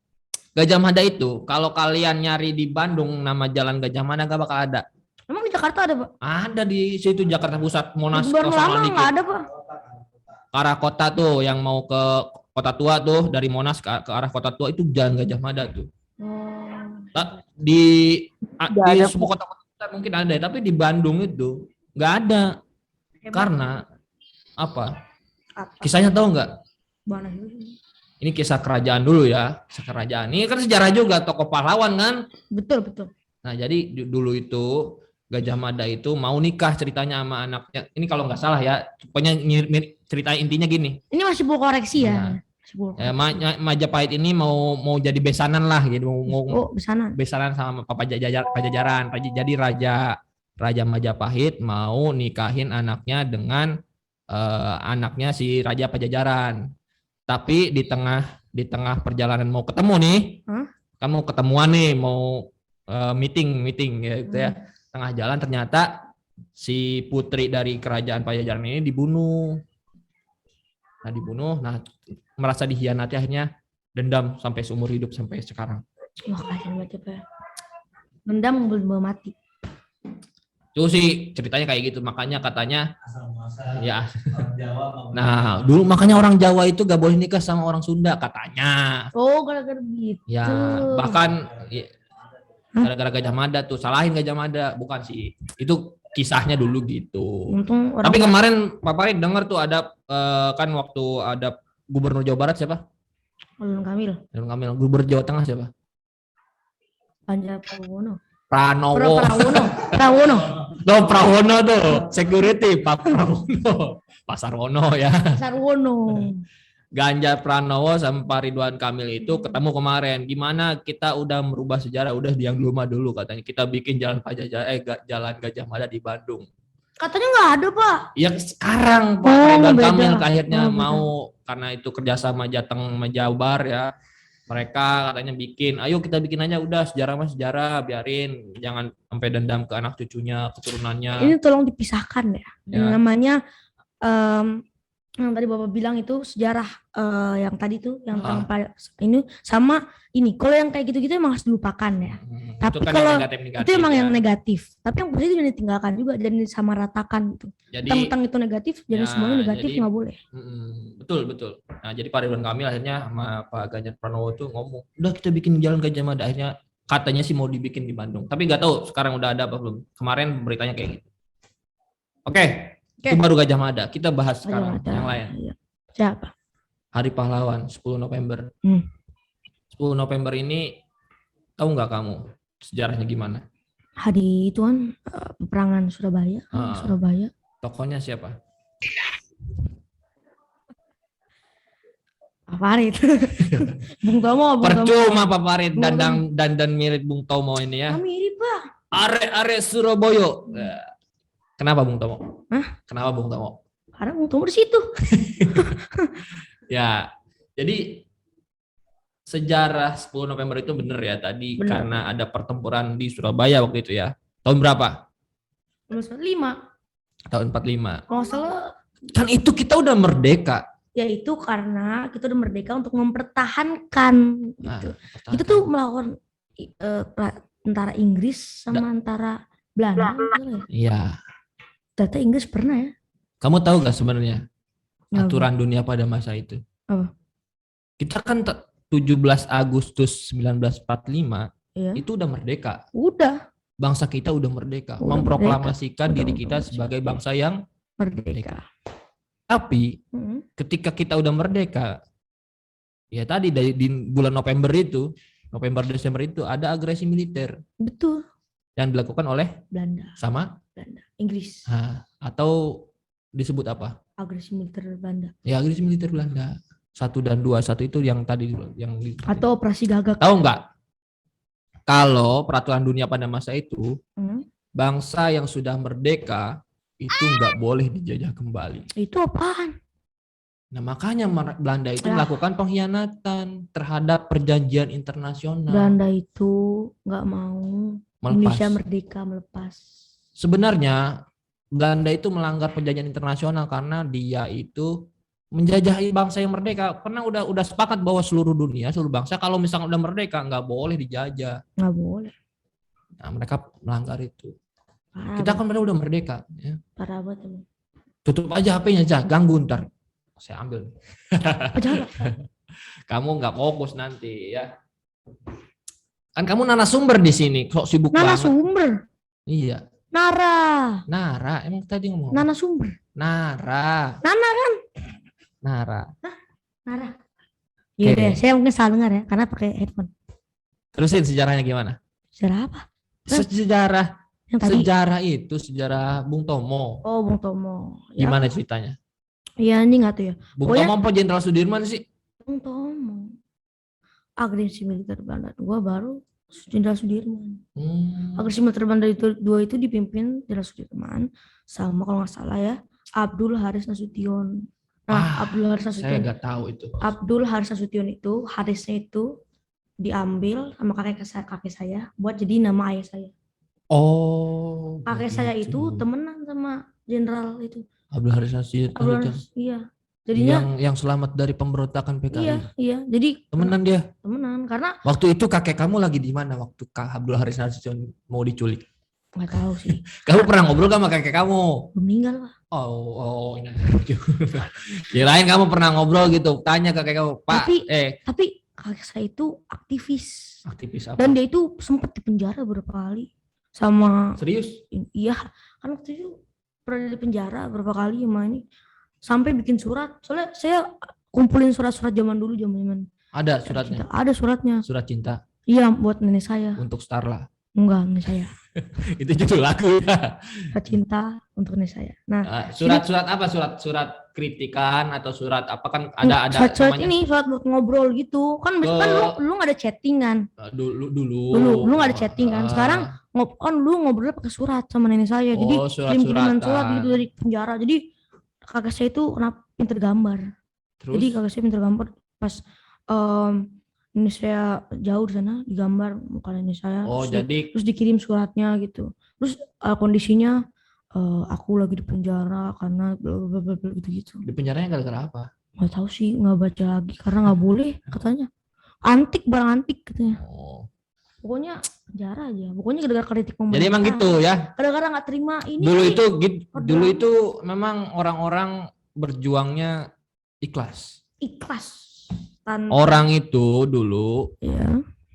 Gajah Mada itu kalau kalian nyari di Bandung nama Jalan Gajah Mada gak bakal ada. Emang di Jakarta ada, Pak? Ada di situ Jakarta Pusat, Monas Baru lama dikit. nggak ada, Pak. Ke arah kota tuh yang mau ke Kota Tua tuh, dari Monas ke arah Kota Tua itu Jalan Gajah Mada tuh. Di sebuah kota mungkin ada, tapi di Bandung itu nggak ada. Karena apa? Kisahnya tahu nggak? Mana? Ini kisah kerajaan dulu ya, kisah kerajaan. Ini kan sejarah juga, tokoh pahlawan kan. Betul, betul. Nah jadi dulu itu Gajah Mada itu mau nikah ceritanya sama anaknya. Ini kalau nggak salah ya, pokoknya cerita intinya gini. Ini masih perlu koreksi ya. Majapahit ini mau jadi besanan lah gitu, mau besanan sama Pajajaran. Jadi Raja Majapahit mau nikahin anaknya dengan anaknya si Raja Pajajaran. Tapi di tengah perjalanan mau ketemu nih, kan mau ketemuan nih, mau meeting ya gitu ya. Tengah jalan ternyata si putri dari kerajaan Pajajaran ini dibunuh. Nah, merasa dikhianati, akhirnya dendam sampai seumur hidup sampai sekarang. Wah, kasihan banget ya. Dendam belum mati. Itu sih ceritanya kayak gitu, makanya katanya ya. Nah, dulu makanya orang Jawa itu gak boleh nikah sama orang Sunda katanya. Oh, gara-gara gitu. Ya, bahkan gara-gara Gajah Mada tuh, salahin Gajah Mada, bukan sih. Itu kisahnya dulu gitu. Tapi kemarin Pak Farid dengar tuh ada kan waktu ada Gubernur Jawa Barat siapa? Ridwan Kamil. Gubernur Jawa Tengah siapa? Ganjar Pranowo. Prawono tuh, security Pak Prawono. Pak Sarwono ya. Ganjar Pranowo sama Pak Ridwan Kamil itu ketemu kemarin. Gimana kita udah merubah sejarah, udah yang dulu katanya. Kita bikin jalan jalan Gajah Mada di Bandung. Katanya nggak ada, Pak. Ya sekarang Pak Ridwan Kamil akhirnya mau, karena itu kerjasama Jateng sama Jabar ya. Mereka katanya bikin, ayo kita bikin aja, udah sejarah mah sejarah, biarin, jangan sampai dendam ke anak cucunya, keturunannya. Ini tolong dipisahkan ya. Yang namanya yang tadi Bapak bilang itu sejarah yang tadi tuh yang ini sama ini. Kalau yang kayak gitu-gitu emang harus dilupakan ya. Tapi kan kalau negatif, itu emang yang negatif. Tapi yang positif juga ditinggalkan juga dan disamaratakan gitu. Jadi tentang itu negatif, jadi semuanya negatif nggak boleh. Betul. Nah jadi Pak Ridwan Kamil akhirnya sama Pak Ganjar Pranowo tuh ngomong, udah kita bikin jalan Gajah Mada. Akhirnya katanya sih mau dibikin di Bandung. Tapi nggak tahu sekarang udah ada apa belum. Kemarin beritanya kayak gitu. Oke. Itu baru Gajah Mada. Kita bahas sekarang yang lain. Siapa? Hari Pahlawan 10 November. 10 November ini tahu nggak kamu sejarahnya gimana? Hari itu kan peperangan Surabaya. Surabaya. Tokohnya siapa? Pak Farid. Bung Tomo. Percuma Pak Farid dandan mirip Bung Tomo ini ya. Mirip, Pak. Arek Surabaya. Kenapa Bung Tomo? Kenapa Bung Tomo? Karena Bung Tomo di situ. Ya, jadi sejarah 10 November itu benar ya tadi, karena ada pertempuran di Surabaya waktu itu ya. Tahun berapa? 45. Tahun 45. Kalau salah. Kan itu kita udah merdeka. Ya itu karena kita udah merdeka untuk mempertahankan gitu. Kita tuh melawan tentara Inggris sama antara Belanda. Iya. Ternyata Inggris pernah ya. Kamu tahu gak sebenarnya aturan dunia pada masa itu? Apa? Kita kan 17 Agustus 1945 itu udah merdeka. Udah. Bangsa kita udah merdeka. Memproklamasikan diri kita sebagai bangsa yang merdeka. Tapi ketika kita udah merdeka, ya tadi di bulan November Desember itu ada agresi militer. Betul. Yang dilakukan oleh Belanda. Sama Inggris. Atau disebut apa? Agresi militer Belanda. Ya, agresi militer Belanda. 1 dan 2. 1 itu yang tadi atau operasi Gagak. Tahu nggak? Kalau peraturan dunia pada masa itu, bangsa yang sudah merdeka itu nggak boleh dijajah kembali. Itu apaan? Nah, makanya Belanda itu Ya. melakukan pengkhianatan terhadap perjanjian internasional. Belanda itu nggak mau Indonesia merdeka, melepas. Sebenarnya Belanda itu melanggar perjanjian internasional karena dia itu menjajahi bangsa yang merdeka. Karena udah sepakat bahwa seluruh dunia, seluruh bangsa kalau misalnya udah merdeka nggak boleh dijajah. Nggak boleh. Nah, mereka melanggar itu. Parah Kita banget. kan udah merdeka. Ya. Parah banget emang. Tutup aja HP-nya, ganggu ntar. Saya ambil. Jangan. Kamu nggak fokus nanti ya. Kan kamu narasumber di sini, kok sibuk banget. Narasumber. Iya. Nara. Emang tadi ngomong. Narasumber. Nara. Nana kan? Nara. Nara. Iya Oke. deh, saya mungkin salah dengar ya, karena pakai headphone. Terusin sejarahnya gimana? Sejarah apa? Sejarah. Yang tadi? Sejarah itu sejarah Bung Tomo. Oh, Bung Tomo. Ya. Gimana ceritanya? Iya, ini nggak tuh ya. Bung Pokoknya- Tomo apa Jenderal Sudirman sih? Bung Tomo. Agresi militer Belanda 2 baru Jenderal Sudirman. Agresi militer Belanda itu 2 itu dipimpin Jenderal Sudirman sama kalau nggak salah ya Abdul Haris Nasution. Nah, Abdul Haris Saya Nasution. nggak tahu itu. Abdul Haris Nasution itu Harisnya itu diambil sama kakek saya buat jadi nama ayah saya. Oh. Kakek saya begitu. itu temenan sama jenderal itu. Abdul Haris Nasution. Abdul Haris, iya. Jadinya yang selamat dari pemberontakan PKI. iya. Jadi Temenan dia. temenan karena Waktu itu kakek kamu lagi di mana waktu Kak Abdul Haris Nasution mau diculik? nggak tahu sih. Kamu pernah ngobrol sama kakek kamu? Meninggal lah. Oh, ini. Kirain kamu pernah ngobrol gitu, tanya kakek kamu, Pak. Tapi kakek saya itu aktivis. Aktivis apa? Dan dia itu sempat dipenjara beberapa kali sama. Serius? Iya, kan waktu itu pernah di penjara berapa kali sama ini. Sampai bikin surat. Soalnya saya kumpulin surat-surat zaman dulu, zaman Ada suratnya. Ada suratnya. Surat cinta. Iya, buat nenek saya. Untuk Starla. Enggak, nenek saya. Itu judul lagu ya. Surat cinta untuk nenek saya. Nah, surat apa? Surat kritikan atau surat apa kan ada surat namanya? ini surat buat ngobrol gitu. Kan lu nggak ada chattingan. Dulu nggak ada chatting kan. Sekarang lu ngobrolnya pakai surat sama nenek saya. Jadi kirim-kiriman surat gitu dari penjara. Jadi kakak saya itu pinter gambar. Terus? Jadi kakak saya pinter gambar pas nenek saya jauh di sana digambar muka nenek saya. Terus dikirim suratnya gitu. Terus kondisinya aku lagi di penjara karena blablabla gitu. Di penjaranya gara-gara apa? Nggak tahu sih, nggak baca lagi karena nggak boleh katanya. Antik, barang antik katanya. Pokoknya penjara aja. Pokoknya gara-gara kritik pemerintah. Jadi emang gitu ya. Gara-gara nggak terima ini. Dulu itu memang orang-orang berjuangnya ikhlas. Orang itu dulu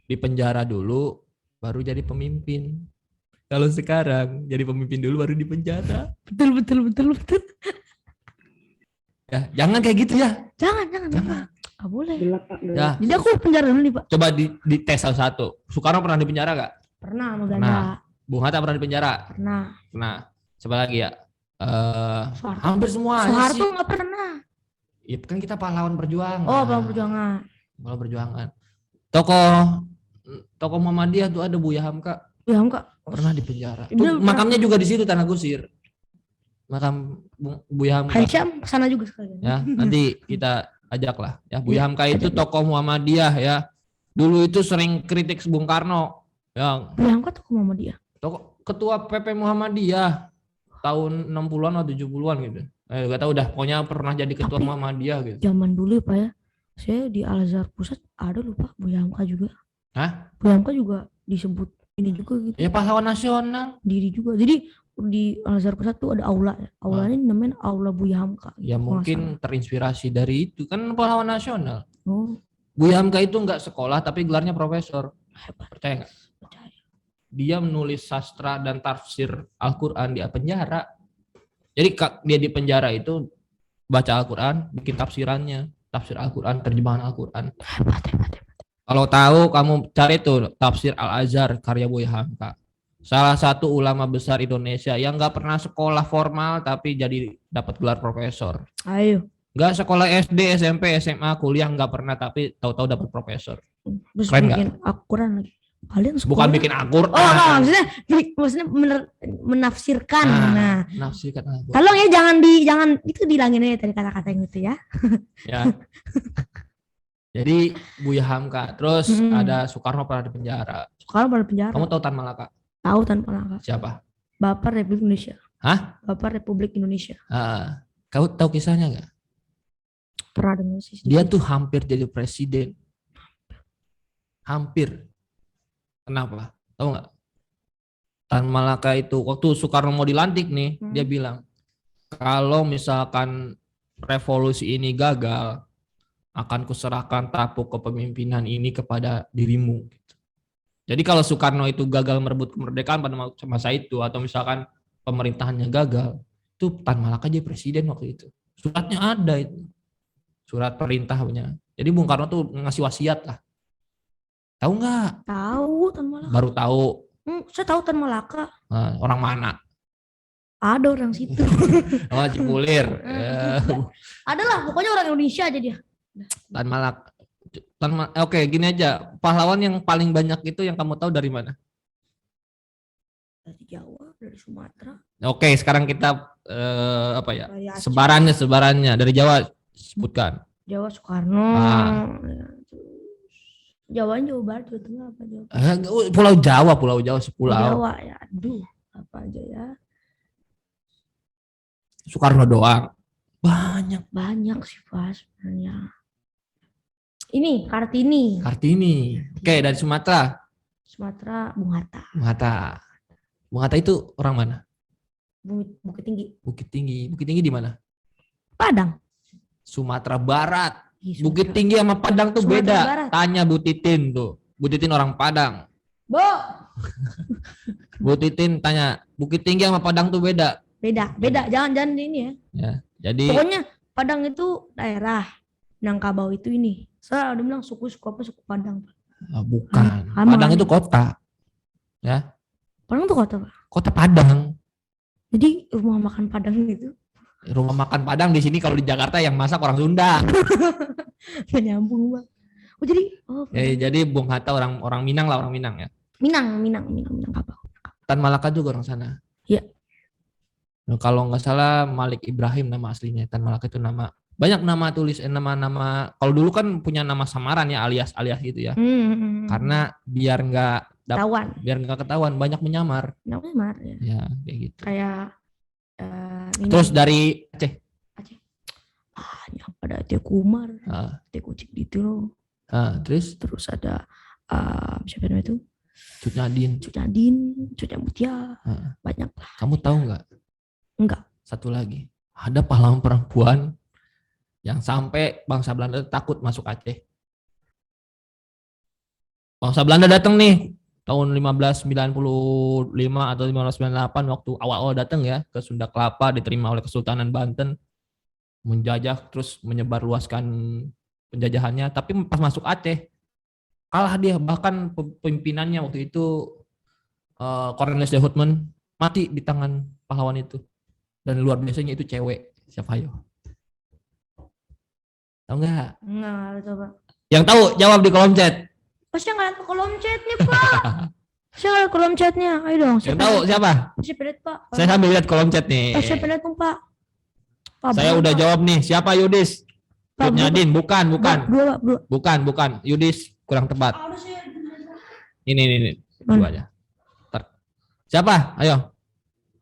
di penjara dulu baru jadi pemimpin. Kalau sekarang jadi pemimpin dulu baru di penjara. Betul. Ya, jangan kayak gitu ya. Jangan. Nggak boleh. Ya. Jadi aku penjara dulu nih, Pak. Coba di tes satu. Soekarno pernah di penjara nggak? Pernah, sama Ganda. Bung Hatta pernah di penjara? Pernah. Coba lagi ya. Hampir semua. Soeharto nggak pernah. Ya kan kita pahlawan perjuangan. Oh, pahlawan perjuangan. Pahlawan perjuangan. Tokoh Muhammadiyah tuh ada Buya Hamka. Buya Hamka pernah di penjara. Tuh makamnya juga di situ Tanah Kusir. Makam Buya Hamka. Hansyam kesana juga sekalian. Ya, nanti kita ajak lah. Ya, Buya Hamka itu tokoh Muhammadiyah ya. Dulu itu sering kritik Bung Karno. Ya. Buya Hamka tokoh Muhammadiyah. Ketua PP Muhammadiyah tahun 60-an atau 70-an gitu. Gak tahu dah, pokoknya pernah jadi ketua Muhammadiyah gitu. Zaman dulu ya Pak ya, saya di Al-Azhar Pusat ada lupa Buya Hamka juga. Hah? Buya Hamka juga disebut ini juga gitu. Ya pahlawan nasional. Diri juga. Jadi di Al-Azhar Pusat tuh ada aula. Aulanya namanya Aula Buya Hamka. Gitu, ya mungkin terinspirasi dari itu. Kan pahlawan nasional. Oh. Buya Hamka itu nggak sekolah tapi gelarnya profesor. Hebat. Percaya nggak? Percaya. Dia menulis sastra dan tafsir Al-Quran di penjara. Jadi dia di penjara itu baca Al-Quran, bikin tafsirannya, tafsir Al-Quran, terjemahan Al-Quran. Hebat. Kalau tahu kamu cari tuh tafsir Al-Azhar karya Buya Hamka. Salah satu ulama besar Indonesia yang nggak pernah sekolah formal tapi jadi dapat gelar profesor. Ayo. Nggak sekolah SD, SMP, SMA, kuliah nggak pernah tapi tahu-tahu dapat profesor. Terus keren bikin Al-Quran lagi. Kalian sekolah. Bukan bikin Al-Quran. Maksudnya menafsirkan. Nah, menafsirkan Al-Quran. Tolong ya jangan itu dilangin aja tadi kata-kata yang itu ya. Ya. Jadi Buya Hamka, terus ada Soekarno pernah di penjara. Soekarno pernah di penjara. Kamu tahu Tan Malaka? Tahu Tan Malaka. Siapa? Bapak Republik Indonesia. Hah? Bapak Republik Indonesia. Kau tahu kisahnya nggak? Pernah dengar sih. Dia tuh hampir jadi presiden. Hampir. Kenapa? Tahu nggak? Tan Malaka itu waktu Soekarno mau dilantik nih, dia bilang kalau misalkan revolusi ini gagal, akan kuserahkan tampuk kepemimpinan ini kepada dirimu. Jadi kalau Soekarno itu gagal merebut kemerdekaan pada masa itu, atau misalkan pemerintahannya gagal, itu Tan Malaka jadi presiden waktu itu. Suratnya ada itu, surat perintahnya. Jadi Bung Karno tuh ngasih wasiat lah. Tahu nggak? Tahu Tan Malaka. Baru tahu. Saya tahu Tan Malaka. Orang mana? Ada orang situ. Oh, Cipulir. Adalah, pokoknya orang Indonesia aja dia. Tan Malaka. Oke, gini aja. Pahlawan yang paling banyak itu yang kamu tahu dari mana? Dari Jawa, dari Sumatera. Oke, sekarang kita sebarannya dari Jawa sebutkan. Jawa Soekarno. Jawa Barat, Jawa Tengah apa Jawa? Pulau Jawa sepulau. Jawa ya, aduh, apa aja ya? Soekarno doang. Banyak sih Pak sebenarnya. Ini Kartini. Oke, dari Sumatera. Bung Hatta. Bung Hatta itu orang mana? Bukit Tinggi. Bukit Tinggi di mana? Padang. Sumatera Barat. Bukit Tinggi sama Padang tuh Sumatera beda. Barat. Tanya Bu Titin tuh. Bu Titin orang Padang. Bu Titin tanya, Bukit Tinggi sama Padang tuh beda. Beda. Jangan ini ya. Ya, jadi pokoknya Padang itu daerah, Minangkabau itu ini. Saya udah bilang suku Padang. Bukan. Padang itu kota. Ya. Padang itu kota, Pak. Kota Padang. Jadi rumah makan Padang gitu. Rumah makan Padang di sini, kalau di Jakarta yang masak orang Sunda. Gak nyambung, Bang. Jadi Bung Hatta orang Minang lah, orang Minang ya. Minang apa? Tan Malaka juga orang sana. Iya. Nah, kalau nggak salah Malik Ibrahim nama aslinya. Tan Malaka itu nama, banyak nama tulis, nama. Kalau dulu kan punya nama samaran ya, alias gitu ya. Karena biar nggak ketahuan, banyak menyamar. Ya, kayak gitu. Kayak terus dari Aceh. Ada Teh Kumar, Teh Kucing gitu. Terus ada siapa namanya itu? Cut Nyadin, Cut Mutia, banyak lah. Kamu tahu nggak? Enggak. Satu lagi, ada pahlawan perempuan yang sampai bangsa Belanda takut masuk Aceh. Bangsa Belanda datang nih tahun 1595 atau 1598, waktu awal-awal datang ya ke Sunda Kelapa, diterima oleh Kesultanan Banten, menjajah terus menyebarluaskan penjajahannya. Tapi pas masuk Aceh kalah dia, bahkan pimpinannya waktu itu Cornelis de Houtman mati di tangan pahlawan itu. Dan luar biasanya itu cewek. Siapa yo? Tahu nggak? Nggak tahu, Pak. Yang tahu jawab di kolom chat. Saya nggak lihat kolom chatnya, Pak. Saya nggak lihat kolom chatnya. Ayo dong. Yang tahu siapa? Siapa lihat, Pak? Saya sambil lihat kolom chat nih. Siapa lihat dong, Pak? Saya udah jawab nih. Siapa Yudis? Cut Nyadin. Bukan. Bukan. Yudis kurang tepat. Ini. Dua aja. Siapa? Ayo.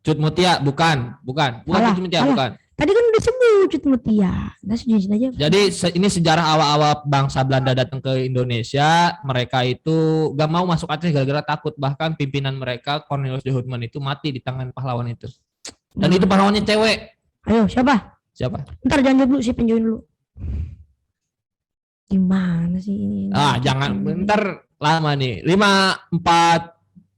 Cut Mutia. Bukan. Cut Mutia, bukan. Tadi kan udah sebut Cut Mutia. Nah, setuju aja. Jadi ini sejarah awal-awal bangsa Belanda datang ke Indonesia. Mereka itu gak mau masuk Aceh gara-gara takut. Bahkan pimpinan mereka, Cornelis de Houtman itu mati di tangan pahlawan itu. Dan itu pahlawannya cewek. Ayo, siapa? Ntar jangan dulu sih, penjoin dulu. Gimana sih ini? Jangan. Ntar lama nih. 5, 4.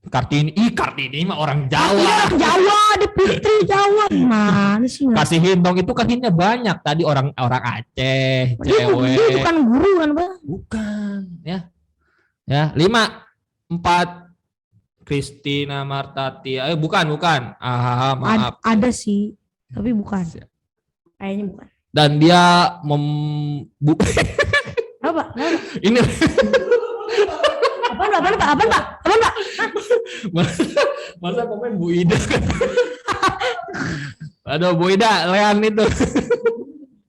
Kartini mah orang Jawa. Jawa, di putri Jawa. Mana sih? Kasih hintong itu kasihnya banyak. Tadi orang Aceh, cewek. Dia bukan guru kan, Pak? Bukan, ya. 5, 4. Christina Martati. Bukan. Maaf. Ada sih, tapi bukan. Kayaknya bukan. Dan dia apa? Apa? Pak? Masa komen Bu Ida? Aduh, Bu Ida, Lean itu.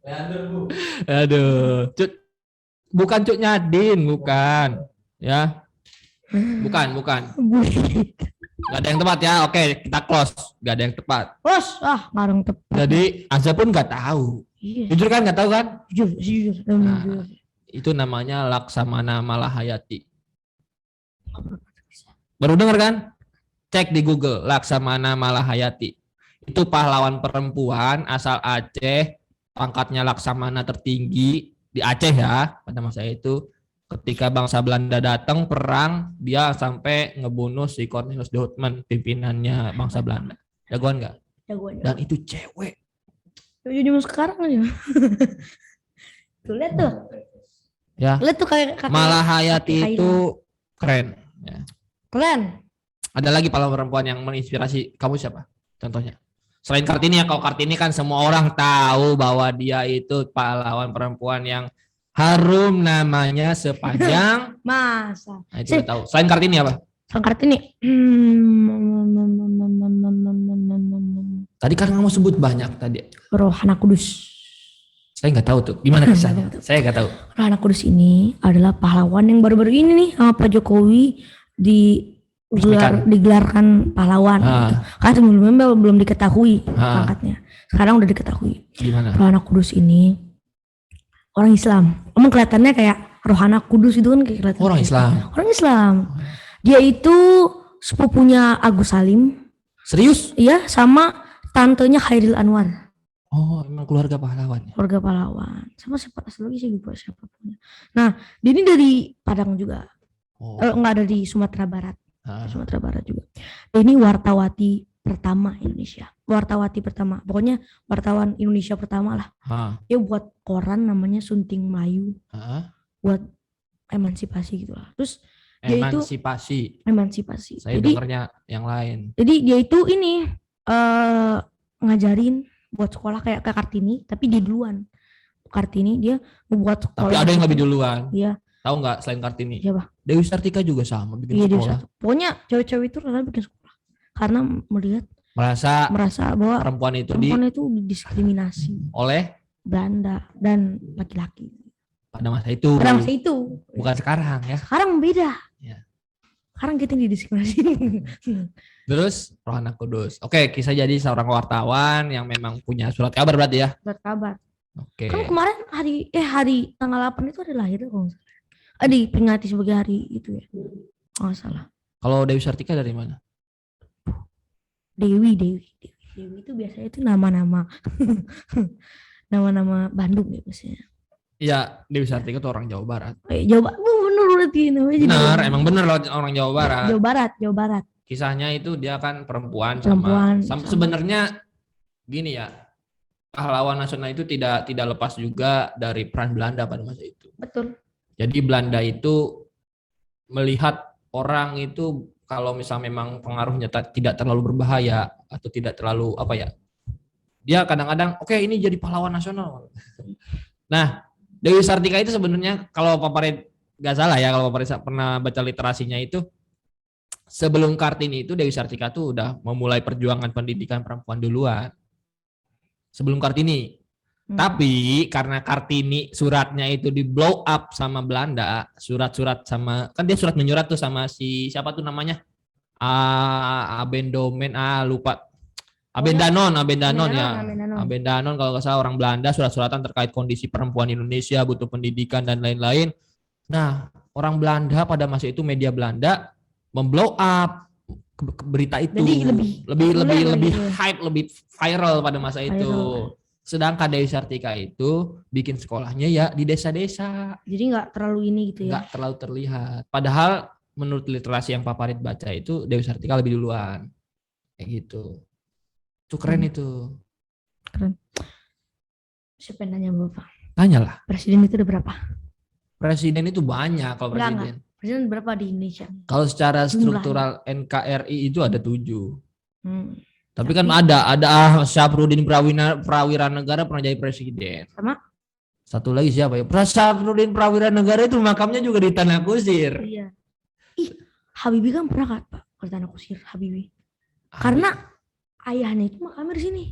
Leander, Bu. Aduh, bukan Cuk Nyadin, bukan. Ya. Bukan. Gak ada yang tepat ya. Oke, kita close. Gak ada yang tepat. Nggak ada yang tepat. Jadi Azza pun gak tahu. Iya. Jujur kan gak tahu kan? Jujur. Nah, itu namanya Laksamana Malahayati. Baru dengar kan? Cek di Google, Laksamana Malahayati. Itu pahlawan perempuan asal Aceh, pangkatnya Laksamana tertinggi di Aceh ya pada masa itu. Ketika bangsa Belanda datang perang, dia sampai ngebunuh si Cornelis de Houtman, pimpinannya bangsa Belanda. Jagoan nggak? Jagoan. Dan itu cewek. Jadi sekarang aja. Tuh lihat tuh. Ya. Lihat tuh kayak Malahayati itu keren. Ya. Keren. Ada lagi pahlawan perempuan yang menginspirasi kamu siapa? Contohnya. Selain Kartini ya, kalau Kartini kan semua orang tahu bahwa dia itu pahlawan perempuan yang harum namanya sepanjang masa. Nah, itu udah tahu. Selain Kartini apa? Selain Kartini. Tadi kan kamu sebut banyak tadi. Rohana Kudus. Saya nggak tahu tuh. Gimana kisahnya? Saya nggak tahu. Rohana Kudus ini adalah pahlawan yang baru-baru ini nih sama Pak Jokowi digelarkan pahlawan. Gitu. Kan sebelumnya belum diketahui pangkatnya. Sekarang udah diketahui. Gimana? Rohana Kudus ini orang Islam. Emang kelihatannya kayak Rohana Kudus itu kan kayak kelihatan orang Islam. Orang Islam. Dia itu sepupunya Agus Salim. Serius? Iya, sama tantenya Khairil Anwar. Oh, emang keluarga pahlawan. Keluarga pahlawan. Sama siapa lagi sih lupa siapa punya. Nah, dia ini dari Padang juga. Enggak, ada di Sumatera Barat. Sumatera Barat juga. Dia ini wartawati pertama Indonesia. Wartawati pertama. Pokoknya wartawan Indonesia pertama lah. Dia buat koran namanya Sunting Melayu. Buat emansipasi gitu lah. Terus emansipasi. Saya dengarnya yang lain. Jadi dia itu ini ngajarin buat sekolah kayak ke Kartini, tapi dia duluan. Kartini dia membuat sekolah. Tapi ada yang lebih duluan. Iya. Tahu nggak selain Kartini? Siapa? Dewi Sartika juga sama bikin sekolah. Pokoknya cewek-cewek itu rata bikin sekolah. Karena melihat merasa bahwa perempuan itu didiskriminasi oleh Belanda dan laki-laki. Pada masa itu. Bukan sekarang ya. Sekarang beda. Ya. Sekarang kita didiskriminasi. Terus Rohana Kudus. Oke, kisah jadi seorang wartawan yang memang punya surat kabar berarti ya. Surat kabar. Oke. Kan kemarin hari tanggal 8 itu ada lahir kalau nggak salah. Diperingati sebagai hari itu ya. Nggak salah. Kalau Dewi Sartika dari mana? Dewi itu biasanya itu nama-nama nama-nama Bandung ya biasanya. Iya, Dewi Sartika itu orang Jawa Barat. Jawa Barat, bener berarti namanya. Benar, emang bener loh orang Jawa Barat. Jawa Barat. Kisahnya itu dia kan perempuan sama sebenarnya gini ya, pahlawan nasional itu tidak lepas juga dari peran Belanda pada masa itu. Betul. Jadi Belanda itu melihat orang itu kalau misalnya memang pengaruhnya tidak terlalu berbahaya atau tidak terlalu apa ya, dia kadang-kadang oke, ini jadi pahlawan nasional. Nah, Dewi Sartika itu sebenarnya kalau Pak Farid nggak salah ya, kalau Pak Farid pernah baca literasinya itu, sebelum Kartini itu Dewi Sartika tuh udah memulai perjuangan pendidikan perempuan duluan. Sebelum Kartini. Tapi karena Kartini suratnya itu di blow up sama Belanda, surat-surat sama, kan dia surat menyurat tuh sama si siapa tuh namanya? Abendomen, lupa. Abendanon ya. Abendanon kalau nggak salah orang Belanda, surat-suratan terkait kondisi perempuan Indonesia, butuh pendidikan dan lain-lain. Nah, orang Belanda pada masa itu, media Belanda memblow up berita itu. Jadi lebih hype, lebih viral pada masa itu. Sedangkan Dewi Sartika itu bikin sekolahnya ya di desa-desa. Jadi nggak terlalu ini gitu ya? Nggak terlalu terlihat. Padahal menurut literasi yang Pak Farid baca itu Dewi Sartika lebih duluan. Kayak gitu. Itu keren itu. Keren. Siapa yang nanya Bapak? Tanyalah. Presiden itu ada berapa? Presiden itu banyak kalau presiden. Enggak. Presiden berapa di Indonesia? Kalau secara struktural NKRI itu ada 7. Tapi kan ada Syafruddin Prawira Negara pernah jadi presiden. Sama? Satu lagi siapa ya? Syafruddin Prawira Negara itu makamnya juga di Tanah Kusir. Iya. Habibie kan pernah kan Pak ke Tanah Kusir, Habibie. Karena ayahnya itu makamnya di sini.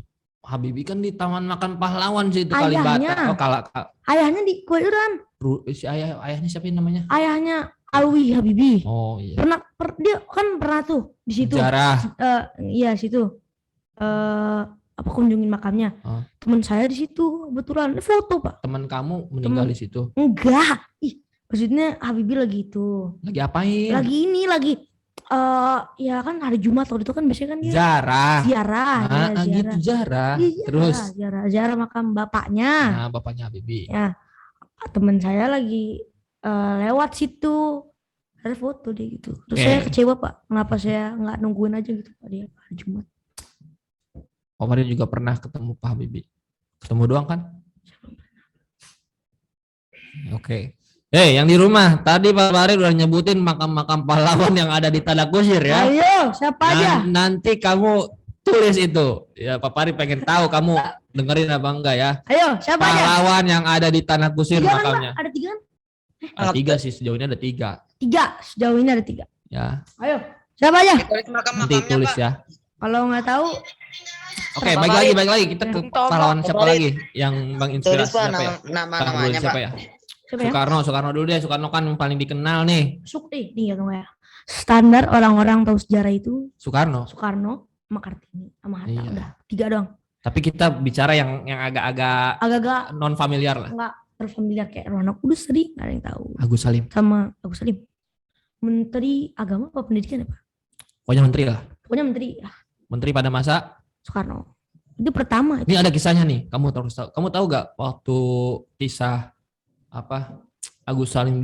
Habibie kan di Taman Makan Pahlawan sih itu Ayahnya. Kalibata. Ayahnya di Kebayoran. Si ayahnya siapa namanya? Ayahnya Alwi Habibie. Oh iya. Dia kan pernah tuh di situ. Sejarah. Iya situ. Apa kunjungin makamnya? Teman saya di situ kebetulan foto Pak. Teman kamu meninggal di situ? Enggak. Maksudnya Habibie lagi itu. Lagi apain? Lagi ya kan hari Jumat waktu itu kan biasanya kan dia ziarah. Ziarah. Gitu ziarah. Terus ziarah makam bapaknya. Nah, bapaknya Habibie. Ya. Teman saya lagi lewat situ. Ada foto dia gitu. Terus saya kecewa Pak. Kenapa saya nggak nungguin aja gitu Pak dia hari Jumat. Pak Farid juga pernah ketemu Pak Habibie. Ketemu doang kan? Oke. Yang di rumah tadi Pak Farid udah nyebutin makam-makam pahlawan yang ada di Tanah Kusir ya. Ayo, siapa aja? Nanti kamu tulis itu. Ya Pak Farid pengen tahu kamu dengerin apa enggak ya. Ayo, siapa aja? Pahlawan yang ada di Tanah Kusir makamnya. Ada 3 kan? Ada 3 sih, sejauh ini ada 3. 3, sejauh ini ada 3. Ya. Ayo, siapa aja? Nanti tulis ya. Kalau nggak tahu. Oke, baik lagi kita ke pahlawan siapa lagi yang menginspirasi siapa ya? Nama-namanya siapa ya? Soekarno dulu deh. Soekarno kan yang paling dikenal nih. Nih ya. Standar orang-orang tahu sejarah itu Soekarno sama Kartini sama Hatta. Iya. Udah 3 doang. Tapi kita bicara yang agak non familiar lah. Enggak terfamiliar kayak Rono Kudus tadi nggak ada yang tahu. Agus Salim. Sama Agus Salim. Menteri Agama apa Pendidikan ya Pak? Pokoknya menteri lah. Pokoknya menteri ya. Menteri pada masa Soekarno. Itu pertama. Ini ada kisahnya nih. Kamu tahu gak waktu kisah apa Agus Salim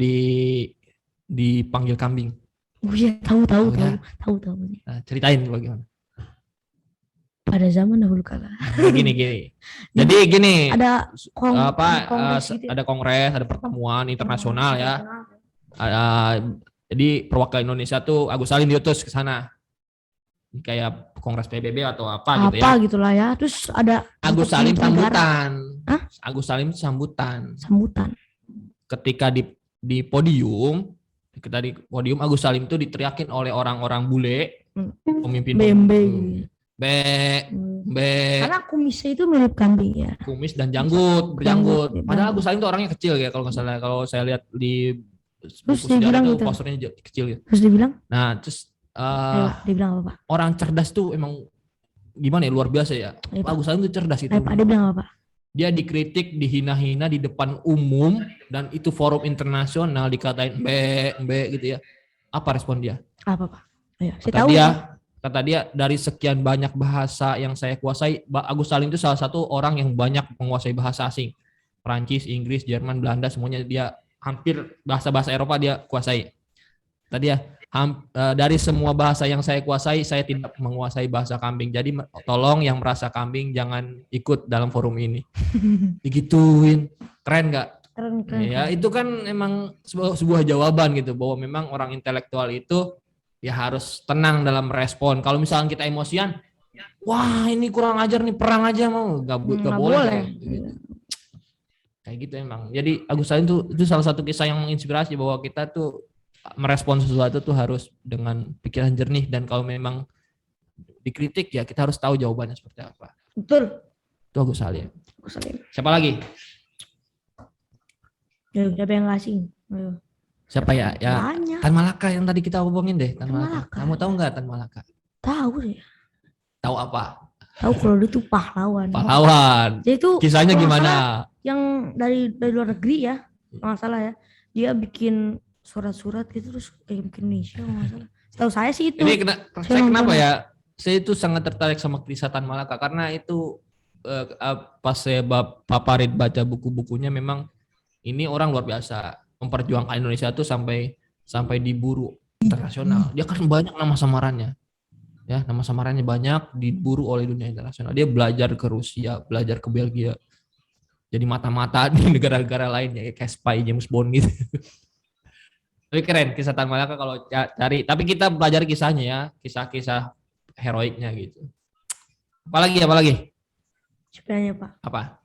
dipanggil kambing? Oh iya, tahu. Nah, ceritain bagaimana. Pada zaman dahulu kala. Gini. Jadi gini. Ada ada kongres, ada pertemuan internasional ya. Jadi perwakilan Indonesia tuh Agus Salim diutus ke sana. Kayak kongres PBB atau apa gitu ya. Apa gitulah ya. Terus ada Agus Salim sambutan. Hah? Agus Salim sambutan. Ketika di podium Agus Salim itu diteriakin oleh orang-orang bule, pemimpin karena kumisnya itu mirip kambing ya. Kumis dan berjanggut. Padahal Agus Salim itu orangnya kecil ya kalau nggak salah. Kalau saya lihat di buku sejarah itu posternya kecil ya. Terus dibilang? Nah, terus dibilang apa Pak? Orang cerdas tuh emang gimana ya, luar biasa ya. Agus Salim itu cerdas itu. Dia bilang apa Pak? Dia dikritik, dihina-hina di depan umum dan itu forum internasional dikatain mbek gitu ya. Apa respon dia? Apa Pak? Ayo, kata dia dari sekian banyak bahasa yang saya kuasai, Agus Salim itu salah satu orang yang banyak menguasai bahasa asing. Perancis, Inggris, Jerman, Belanda semuanya dia hampir bahasa-bahasa Eropa dia kuasai. Tadi ya, dari semua bahasa yang saya kuasai, saya tidak menguasai bahasa kambing. Jadi tolong yang merasa kambing jangan ikut dalam forum ini. Digituin. Keren nggak? Keren. Ya, itu kan emang sebuah jawaban gitu, bahwa memang orang intelektual itu ya harus tenang dalam respon. Kalau misalnya kita emosian, wah ini kurang ajar nih, perang aja mau, nggak boleh. Gitu. Kayak gitu emang. Jadi Agus Salim itu salah satu kisah yang menginspirasi bahwa kita tuh merespon sesuatu tuh harus dengan pikiran jernih, dan kalau memang dikritik ya kita harus tahu jawabannya seperti apa. Betul. Itu Agus Salim. Siapa lagi? Siapa yang ngasih? Siapa ya? Banyak. Tan Malaka yang tadi kita hubungin deh. Tan Malaka. Kamu tahu nggak Tan Malaka? Tahu sih. Tahu apa? Tahu kalau dia tuh pahlawan. Jadi itu kisahnya gimana? Yang dari luar negeri ya, nggak salah ya. Dia bikin surat-surat gitu terus kirim ke Indonesia, nggak salah. Tahu saya sih itu. Ini kenapa ya? Saya itu sangat tertarik sama kisah Tan Malaka karena itu pas saya Farid baca buku-bukunya, memang ini orang luar biasa memperjuangkan Indonesia tuh sampai diburu internasional. Dia kan banyak nama samarannya. Ya, nama samarannya banyak, diburu oleh dunia internasional. Dia belajar ke Rusia, belajar ke Belgia. Jadi mata-mata di negara-negara lain ya, kayak spy James Bond gitu. Tapi keren kisah Tan Malaka kalau cari. Tapi kita belajar kisahnya ya, kisah-kisah heroiknya gitu. Apalagi? Sebenarnya Pak. Apa?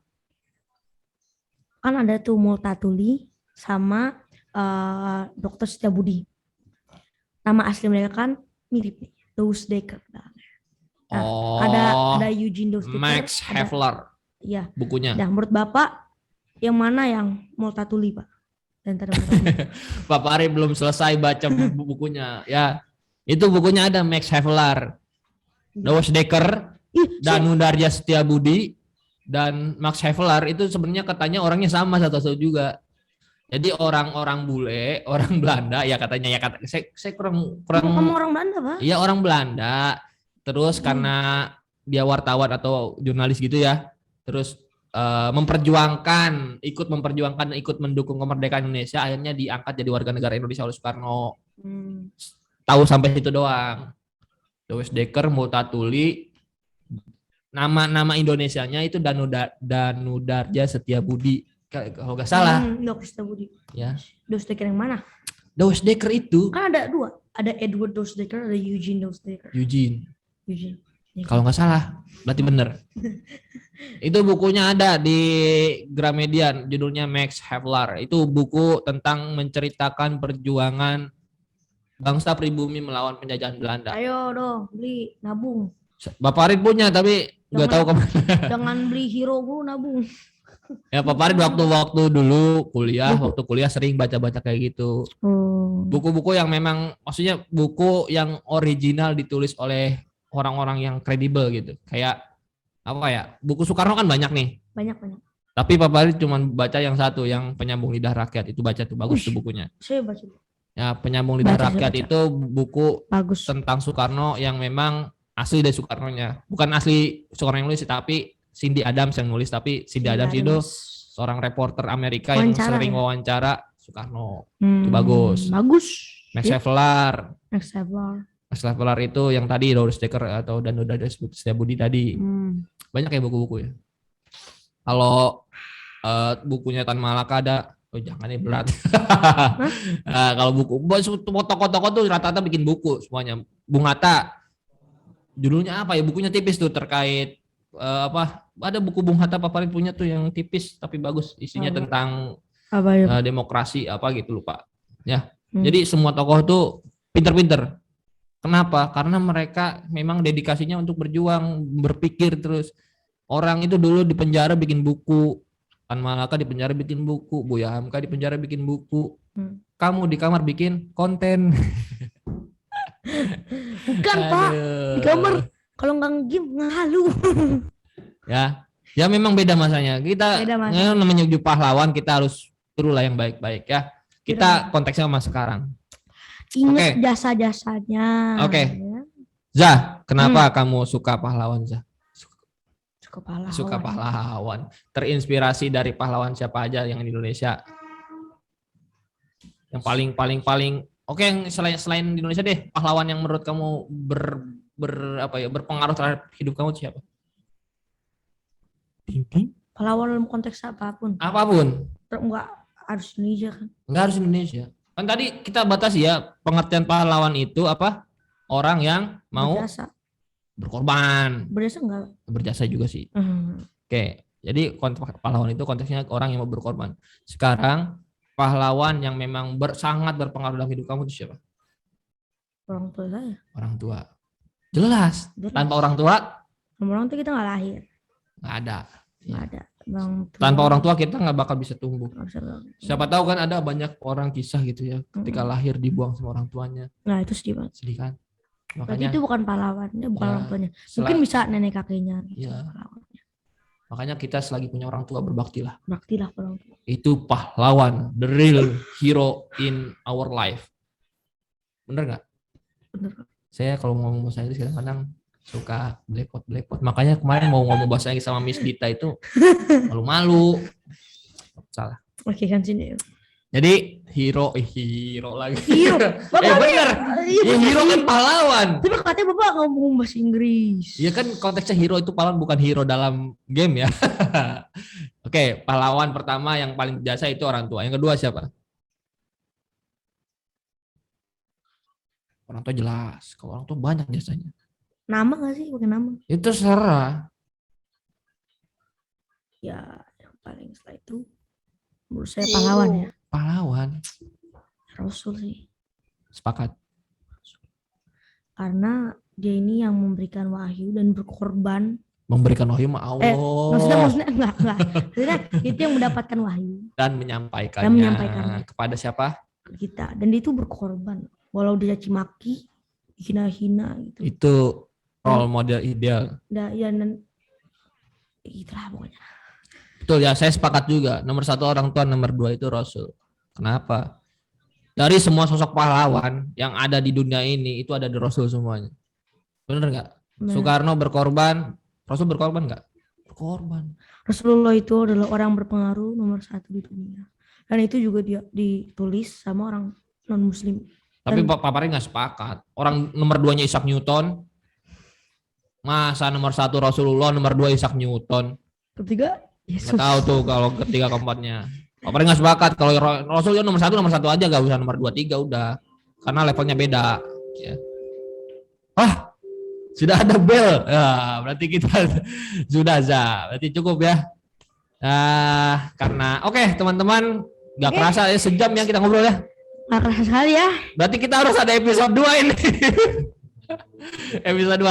Kan ada tuh Multatuli sama Dr. Setiabudi. nama asli mereka kan mirip nih, Dousdeker. Nah, Oh, ada Eugene Dousdeker, Max Havelaar iya. bukunya. Nah, menurut Bapak yang mana yang Multatuli, Pak? Bapak Ari belum selesai baca bukunya. Ya, itu bukunya ada Max Havelaar, Dousdeker, Danudarja Setiabudi, dan Max Havelaar itu sebenarnya katanya orangnya sama satu-satu juga. Jadi orang-orang bule, orang Belanda ya katanya ya saya kurang Kamu orang Belanda, Pak? Iya orang Belanda. Terus karena dia wartawan atau jurnalis gitu ya. Terus ikut memperjuangkan, ikut mendukung kemerdekaan Indonesia, akhirnya diangkat jadi warga negara Indonesia oleh Soekarno. Tahu sampai situ doang. Dousdeker, Multatuli, nama Indonesianya itu Danudarja Setiabudi. Kalau nggak salah. Setiabudi. Ya. Dousdeker yang mana? Dousdeker itu kan ada dua, ada Edward Dousdeker, ada Eugene Dousdeker. Eugene. Ya, kalau nggak salah, berarti bener. Itu bukunya ada di Gramedia, judulnya Max Havelaar. Itu buku tentang menceritakan perjuangan bangsa pribumi melawan penjajahan Belanda. Ayo dong, beli, nabung. Bapak Arid punya tapi nggak tahu kemana. Jangan beli hero dulu, nabung. Ya Pak Farid waktu dulu waktu kuliah sering baca-baca kayak gitu. Buku-buku yang memang maksudnya buku yang original ditulis oleh orang-orang yang kredibel gitu. Kayak apa ya? Buku Soekarno kan banyak nih. Banyak. Tapi Pak Farid cuma baca yang satu, yang Penyambung Lidah Rakyat. Itu baca tuh, bagus tuh bukunya. Saya baca. Ya, Penyambung Lidah Rakyat itu buku bagus tentang Soekarno yang memang asli dari Soekarno-nya. Bukan asli Soekarno yang nulis tapi Cindy Adams yang nulis, tapi Cindy Adams itu seorang reporter Amerika yang sering wawancara Soekarno. Itu bagus. Max Havelaar. Max Havelaar itu yang tadi Dousdeker atau Danudarja Setiabudi tadi. Banyak ya buku-buku ya. Kalau bukunya Tan Malaka ada, jangan nih berat. Kalau buku tokoh-tokoh tuh rata-rata bikin buku semuanya. Bung Hatta, judulnya apa ya? Bukunya tipis tuh terkait ada buku Bung Hatta Pak Farid punya tuh yang tipis tapi bagus, isinya tentang demokrasi apa gitu lupa ya. Jadi semua tokoh tuh pinter-pinter. Kenapa? Karena mereka memang dedikasinya untuk berjuang, berpikir terus. Orang itu dulu di penjara bikin buku, Tan Malaka di penjara bikin buku, Buya Hamka di penjara bikin buku. Kamu di kamar bikin konten. Bukan Pak, di kamar kalau nggak game ngalu. Ya memang beda masanya. Kita namanya menuju pahlawan, kita harus tirulah yang baik-baik ya. Kita konteksnya sama sekarang. Ingat jasa-jasanya. Oke. Zah, kenapa kamu suka pahlawan, Zah? Suka pahlawan. Terinspirasi dari pahlawan siapa aja yang di Indonesia? Yang paling oke, yang selain di Indonesia deh, pahlawan yang menurut kamu berpengaruh terhadap hidup kamu siapa? Pahlawan dalam konteks apapun. Enggak harus Indonesia kan? Enggak harus Indonesia. Kan tadi kita batasi ya, pengertian pahlawan itu apa? Orang yang mau berkorban. Berjasa enggak? Berjasa juga sih. Oke, jadi pahlawan itu konteksnya orang yang mau berkorban. Sekarang pahlawan yang memang sangat berpengaruh dalam hidup kamu itu siapa? Orang tua saya. Orang tua. Jelas. Tanpa orang tua? Orang tua kita nggak lahir. Nggak ada. Nggak ada. Tanpa orang tua kita nggak bakal bisa tumbuh. Siapa tahu kan ada banyak orang kisah gitu ya, ketika lahir dibuang sama orang tuanya. Nah itu sedih banget. Sedih kan? Makanya itu bukan pahlawannya, bukan orang tuanya. Mungkin bisa nenek kakeknya. Ya. Makanya kita selagi punya orang tua berbaktilah. Baktilah orang tua. Itu pahlawan, the real hero in our life. Bener nggak? Bener. Saya kalau ngomong bahasa Inggris kadang-kadang suka blepot. Makanya kemarin mau ngomong bahasa Inggris sama Miss Dita itu malu-malu. Salah. Oke kan sini. Jadi hero lagi. Hero. Bener. Ya hero kan pahlawan. Tapi katanya Bapak ngomong bahasa Inggris. Iya kan konteksnya hero itu pahlawan, bukan hero dalam game ya. Oke, pahlawan pertama yang paling jasa itu orang tua. Yang kedua siapa? Orang tua jelas. Kalau orang tua banyak jasanya. Nama nggak sih? Pakai nama? Itu serah. Ya, yang paling setelah itu menurut saya pahlawan ya. Pahlawan. Rasul sih. Sepakat. karena dia ini yang memberikan wahyu dan berkorban. Memberikan wahyu mah Allah. Maksudnya enggak. Maksudnya itu yang mendapatkan wahyu Dan menyampaikannya kepada siapa? Kita. Dan dia itu berkorban. Walau dia caci maki, hina-hina gitu. Itu role model ideal. Dan itulah pokoknya. Betul ya, saya sepakat juga. Nomor 1 orang tua, nomor 2 itu Rasul. Kenapa? Dari semua sosok pahlawan yang ada di dunia ini itu ada di Rasul semuanya. Benar nggak? Soekarno berkorban, Rasul berkorban nggak? Berkorban. Rasulullah itu adalah orang berpengaruh nomor 1 di dunia. Dan itu juga dia ditulis sama orang non-muslim. Tapi paparnya nggak sepakat. Orang nomor 2-nya Isaac Newton. Masa nomor 1 Rasulullah, nomor 2 Isaac Newton. Ketiga Yesus. Nggak tahu tuh kalau ketiga keempatnya. Paparnya nggak sepakat. Kalau Rasulullah nomor 1 aja, nggak usah nomor 2, 3 udah. Karena levelnya beda. Ya. Sudah ada bel. Ya, berarti kita sudah Berarti cukup ya. Karena teman-teman, nggak kerasa ya sejam ya kita ngobrol ya. Nggak kerasa sekali ya. Berarti kita harus ada episode 2 ini. Episode 2.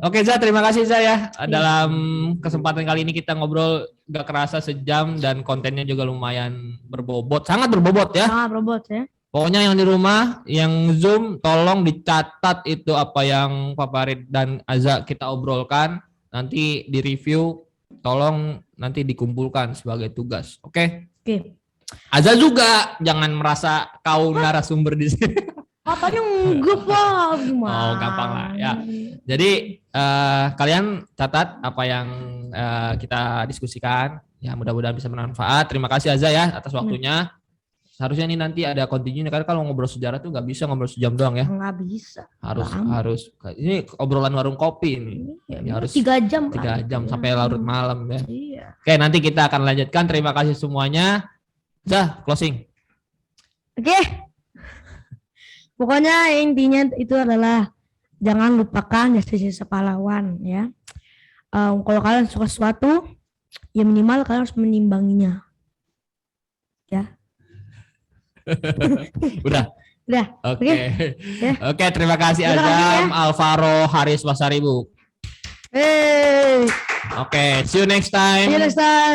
Oke Za, terima kasih Za ya. Dalam kesempatan kali ini kita ngobrol nggak kerasa sejam dan kontennya juga lumayan berbobot. Sangat berbobot ya. Sangat berbobot ya. Pokoknya yang di rumah, yang Zoom, tolong dicatat itu apa yang Pak Farid dan Aza kita obrolkan. Nanti di review, tolong nanti dikumpulkan sebagai tugas. Oke? Aza juga jangan merasa kau narasumber di sini. Katanya enggak Pak, gimana? Oh, gampang lah ya. Jadi kalian catat apa yang kita diskusikan. Ya mudah-mudahan bisa bermanfaat. Terima kasih Aza ya atas waktunya. Seharusnya ini nanti ada continue karena kalau ngobrol sejarah tuh nggak bisa ngobrol sejam doang ya. Nggak bisa. Harus. Ini obrolan warung kopi ini. Ya, harus 3 jam. 3 jam sampai larut malam ya. Iya. Oke, nanti kita akan lanjutkan. Terima kasih semuanya. Closing. Oke. Pokoknya intinya itu adalah jangan lupakan jasa-jasa pahlawan ya. Kalau kalian suka sesuatu, ya minimal kalian harus menimbanginya. Ya. Udah. Oke. Oke, terima kasih Azam, Alvaro, Haris Pasaribu. Oke, see you next time.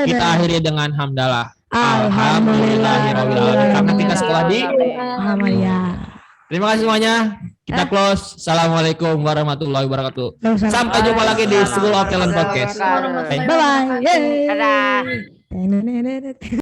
Kita akhiri dengan hamdalah. Alhamdulillahirobbilalamin. Karena kita sekolah di Muhammadiyah. Terima kasih semuanya. Kita close. Assalamualaikum warahmatullahi wabarakatuh. Sampai jumpa lagi di School of Talent Podcast. Bye bye. Dadah.